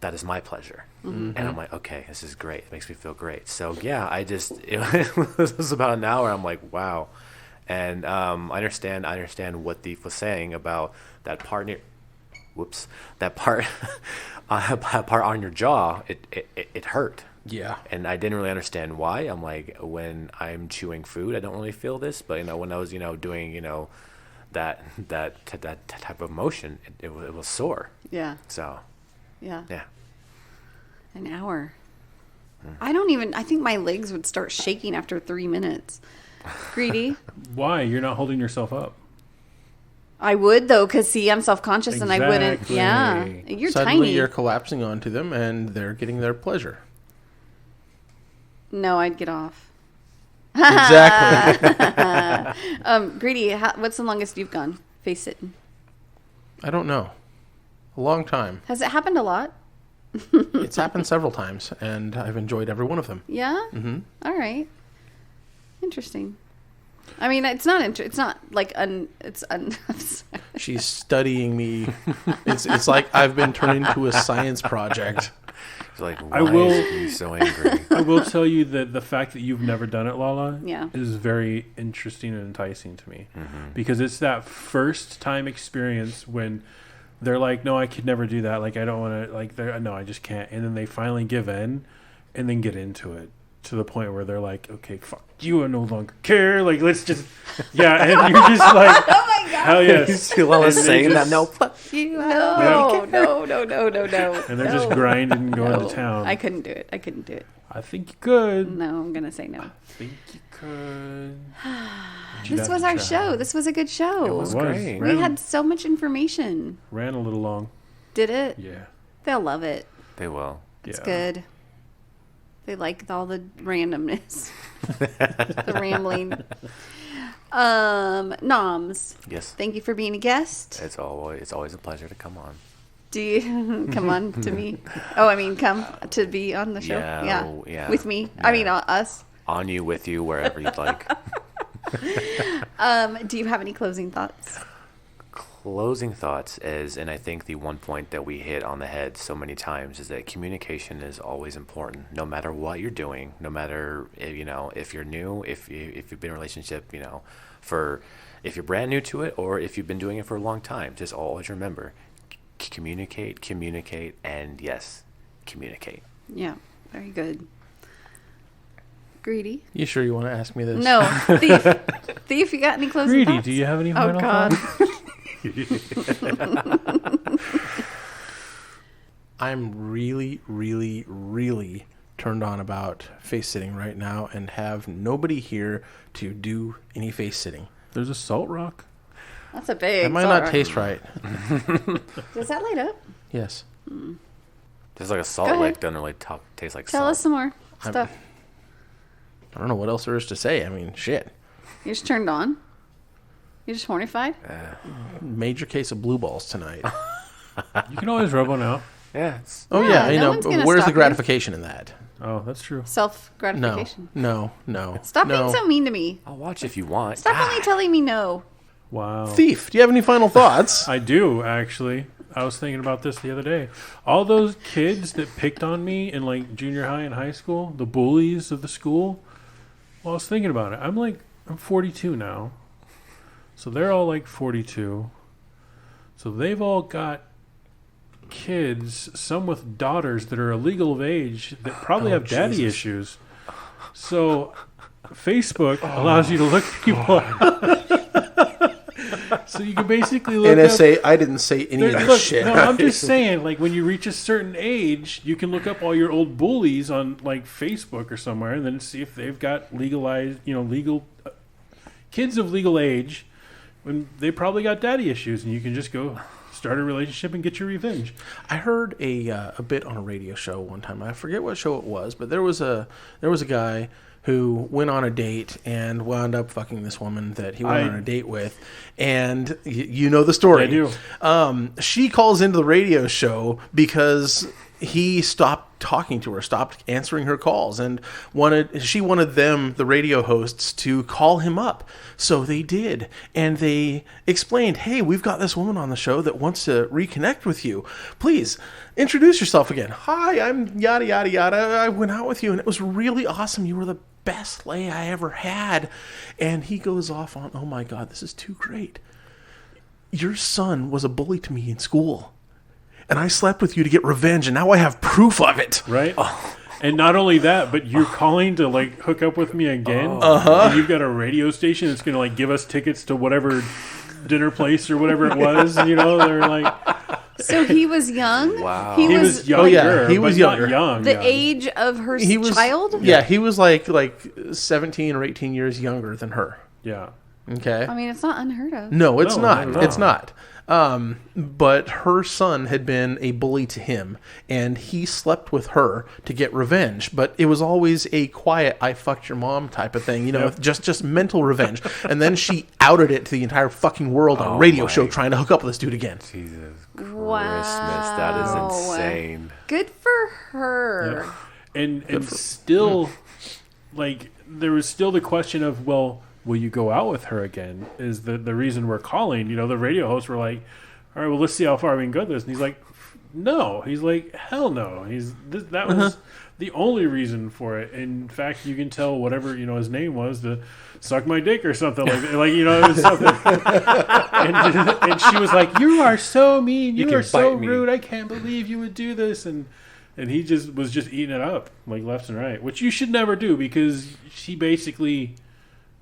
that is my pleasure. And I'm like, okay, this is great. It makes me feel great. So yeah, it was about an hour. I'm like, wow. And I understand what Thief was saying about that part that part on your jaw. It hurt. Yeah. And I didn't really understand why. I'm like, when I'm chewing food, I don't really feel this, but when I was doing that type of motion, it was sore. Yeah. So Yeah. yeah. An hour. I think my legs would start shaking after 3 minutes. Greedy. Why? You're not holding yourself up. I would though, because see, I'm self-conscious and I wouldn't. Exactly. Yeah. You're Suddenly tiny. you're collapsing onto them and they're getting their pleasure. No, I'd get off. Exactly. Greedy, what's the longest you've gone face sitting? I don't know. A long time. Has it happened a lot? It's happened several times, and I've enjoyed every one of them. Yeah? Mm-hmm. All right. Interesting. I mean, it's not like She's studying me. It's like I've been turned into a science project. Like, why is he so angry? I will tell you that the fact that you've never done it, Lala, Yeah. is very interesting and enticing to me. Because it's that first time experience when they're like, no, I could never do that. Like, I don't want to, like, no, I just can't. And then they finally give in and then get into it to the point where they're like, okay, fuck you, I no longer care. Like, let's just, yeah. And you're just like, Oh my God. hell You yes. see Lala saying that? just- No, fuck you. No. And they're just grinding and going to town. I couldn't do it. I think you could. No, I'm going to say no. I think you could. This was our show. This was a good show. It was great. We had so much information. Ran a little long. Did it? Yeah. They'll love it. They will. It's Yeah. good. They like all the randomness. The rambling. Noms. Yes. Thank you for being a guest. It's always a pleasure to come on. Do you come on to me? Oh, I mean, come to be on the show. Yeah. With me. Yeah. I mean, us. On you, with you, wherever you'd like. Do you have any closing thoughts? Closing thoughts is, and I think the one point that we hit on the head so many times is that communication is always important, no matter what you're doing, no matter if you're new, if you've been in a relationship, if you're brand new to it, or if you've been doing it for a long time. Just always remember, communicate, and yes, communicate. Yeah, very good. Greedy? You sure you want to ask me this? No, thief. You got any closing Greedy, thoughts? do you have any Oh final God. thoughts? I'm really, really, really turned on about face sitting right now and have nobody here to do any face sitting. There's a salt rock. That's a big. That might not taste right. Does that light up? Yes. Just like a Go salt ahead. lick doesn't really taste like Tell salt. us some more stuff. I don't know what else there is to say. I mean, shit. You're just turned on. You're just hornified. Major case of blue balls tonight. You can always rub one out. Yeah. Oh Yeah, yeah, no one's gonna where's stop the you. gratification in that? Oh, that's true. Self No, gratification. no. Stop no. being so mean to me. I'll watch if you want. Stop only telling me no. Wow. Thief, do you have any final thoughts? I do, actually. I was thinking about this the other day. All those kids that picked on me in like junior high and high school, the bullies of the school. Well, I was thinking about it. I'm 42 now. So they're all like 42. So they've all got kids, some with daughters that are illegal of age that probably have daddy Jesus. issues. So Facebook allows you to look people up. So you can basically look NSA, I didn't say any of up. that Look, shit. no, I'm just saying, like when you reach a certain age, you can look up all your old bullies on like Facebook or somewhere, and then see if they've got legalized, legal kids of legal age, when they probably got daddy issues, and you can just go start a relationship and get your revenge. I heard a bit on a radio show one time. I forget what show it was, but there was a guy who went on a date and wound up fucking this woman that he went on a date with, and you know the story. I do. She calls into the radio show because he stopped talking to her, stopped answering her calls, and she wanted them, the radio hosts, to call him up. So they did, and they explained, hey, we've got this woman on the show that wants to reconnect with you. Please introduce yourself again. Hi, I'm yada yada yada. I went out with you and it was really awesome. You were the best lay I ever had. And he goes off on, oh my God, this is too great. Your son was a bully to me in school, and I slept with you to get revenge, and now I have proof of it. Right? And not only that, but you're calling to like hook up with me again. And you've got a radio station that's going to like give us tickets to whatever dinner place or whatever it was. They're like, So he was young. Wow. he was younger. Oh, yeah, he was but not younger. young. The age of her He was child. Yeah, he was like 17 or 18 years younger than her. Yeah. Okay. I mean, it's not unheard of. No, it's No, not. not at It's all. not. But her son had been a bully to him, and he slept with her to get revenge. But it was always a quiet, I fucked your mom type of thing, just mental revenge. And then she outed it to the entire fucking world on a radio show trying to hook up with this dude again. Jesus Christmas. Wow. That is insane. Good for her. And still, like, there was still the question of, well, will you go out with her again? Is the reason we're calling. The radio hosts were like, all right, well, let's see how far we can go with this. And he's like, no. He's like, hell no. That was the only reason for it. In fact, you can tell whatever, his name was to suck my dick or something it was something. and she was like, you are so mean. You are so rude. I can't believe you would do this. And he was just eating it up, like left and right, which you should never do because she basically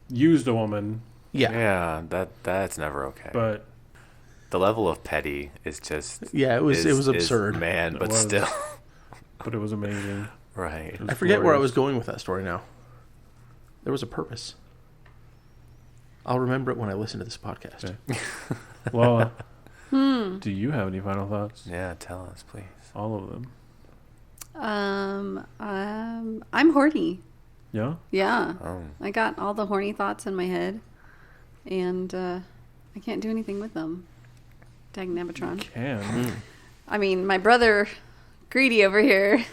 used a woman. Yeah, that's never okay. But the level of petty is just it was absurd, but still. But it was amazing. Right. I forget where I was going with that story now. There was a purpose. I'll remember it when I listen to this podcast. Okay. Lala, do you have any final thoughts? Yeah, tell us, please. All of them. I'm horny. Yeah? Yeah. I got all the horny thoughts in my head, and I can't do anything with them. Dang Nevatron. You can. I mean, my brother, Greedy over here,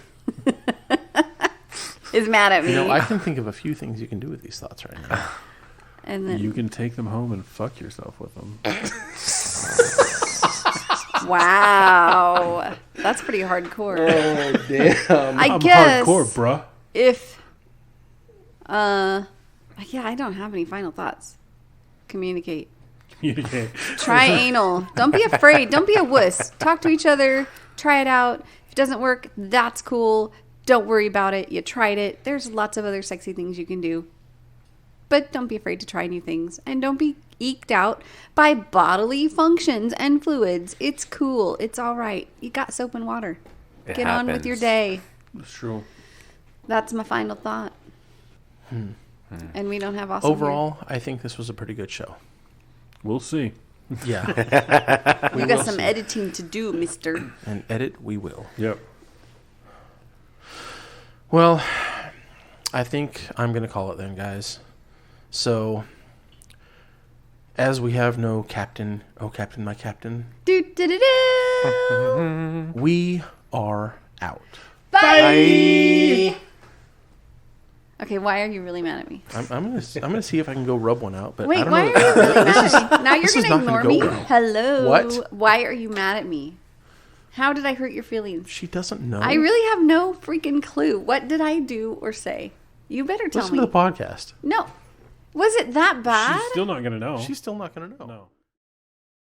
is mad at me. I can think of a few things you can do with these thoughts right now. And then you can take them home and fuck yourself with them. Wow. That's pretty hardcore. Oh, damn. I guess hardcore, bruh. If I don't have any final thoughts. Communicate. Try anal. Don't be afraid. Don't be a wuss. Talk to each other. Try it out. If it doesn't work, that's cool. Don't worry about it. You tried it. There's lots of other sexy things you can do. But don't be afraid to try new things. And don't be eked out by bodily functions and fluids. It's cool. It's all right. You got soap and water. It Get happens. on with your day. That's true. That's my final thought. And we don't have awesome Overall, I think this was a pretty good show. We'll see. Yeah. You got some editing to do, mister. And edit we will. Yep. Well, I think I'm going to call it then, guys. So, as we have no captain, oh, captain, my captain, we are out. Bye! Okay, why are you really mad at me? I'm gonna see if I can go rub one out. But Wait, I don't why know. are you really mad at me? Now you're this is going to not ignore gonna me? go well. Hello? What? Why are you mad at me? How did I hurt your feelings? She doesn't know. I really have no freaking clue. What did I do or say? You better tell Listen me. to the podcast. No. Was it that bad? She's still not going to know. She's still not gonna know. No.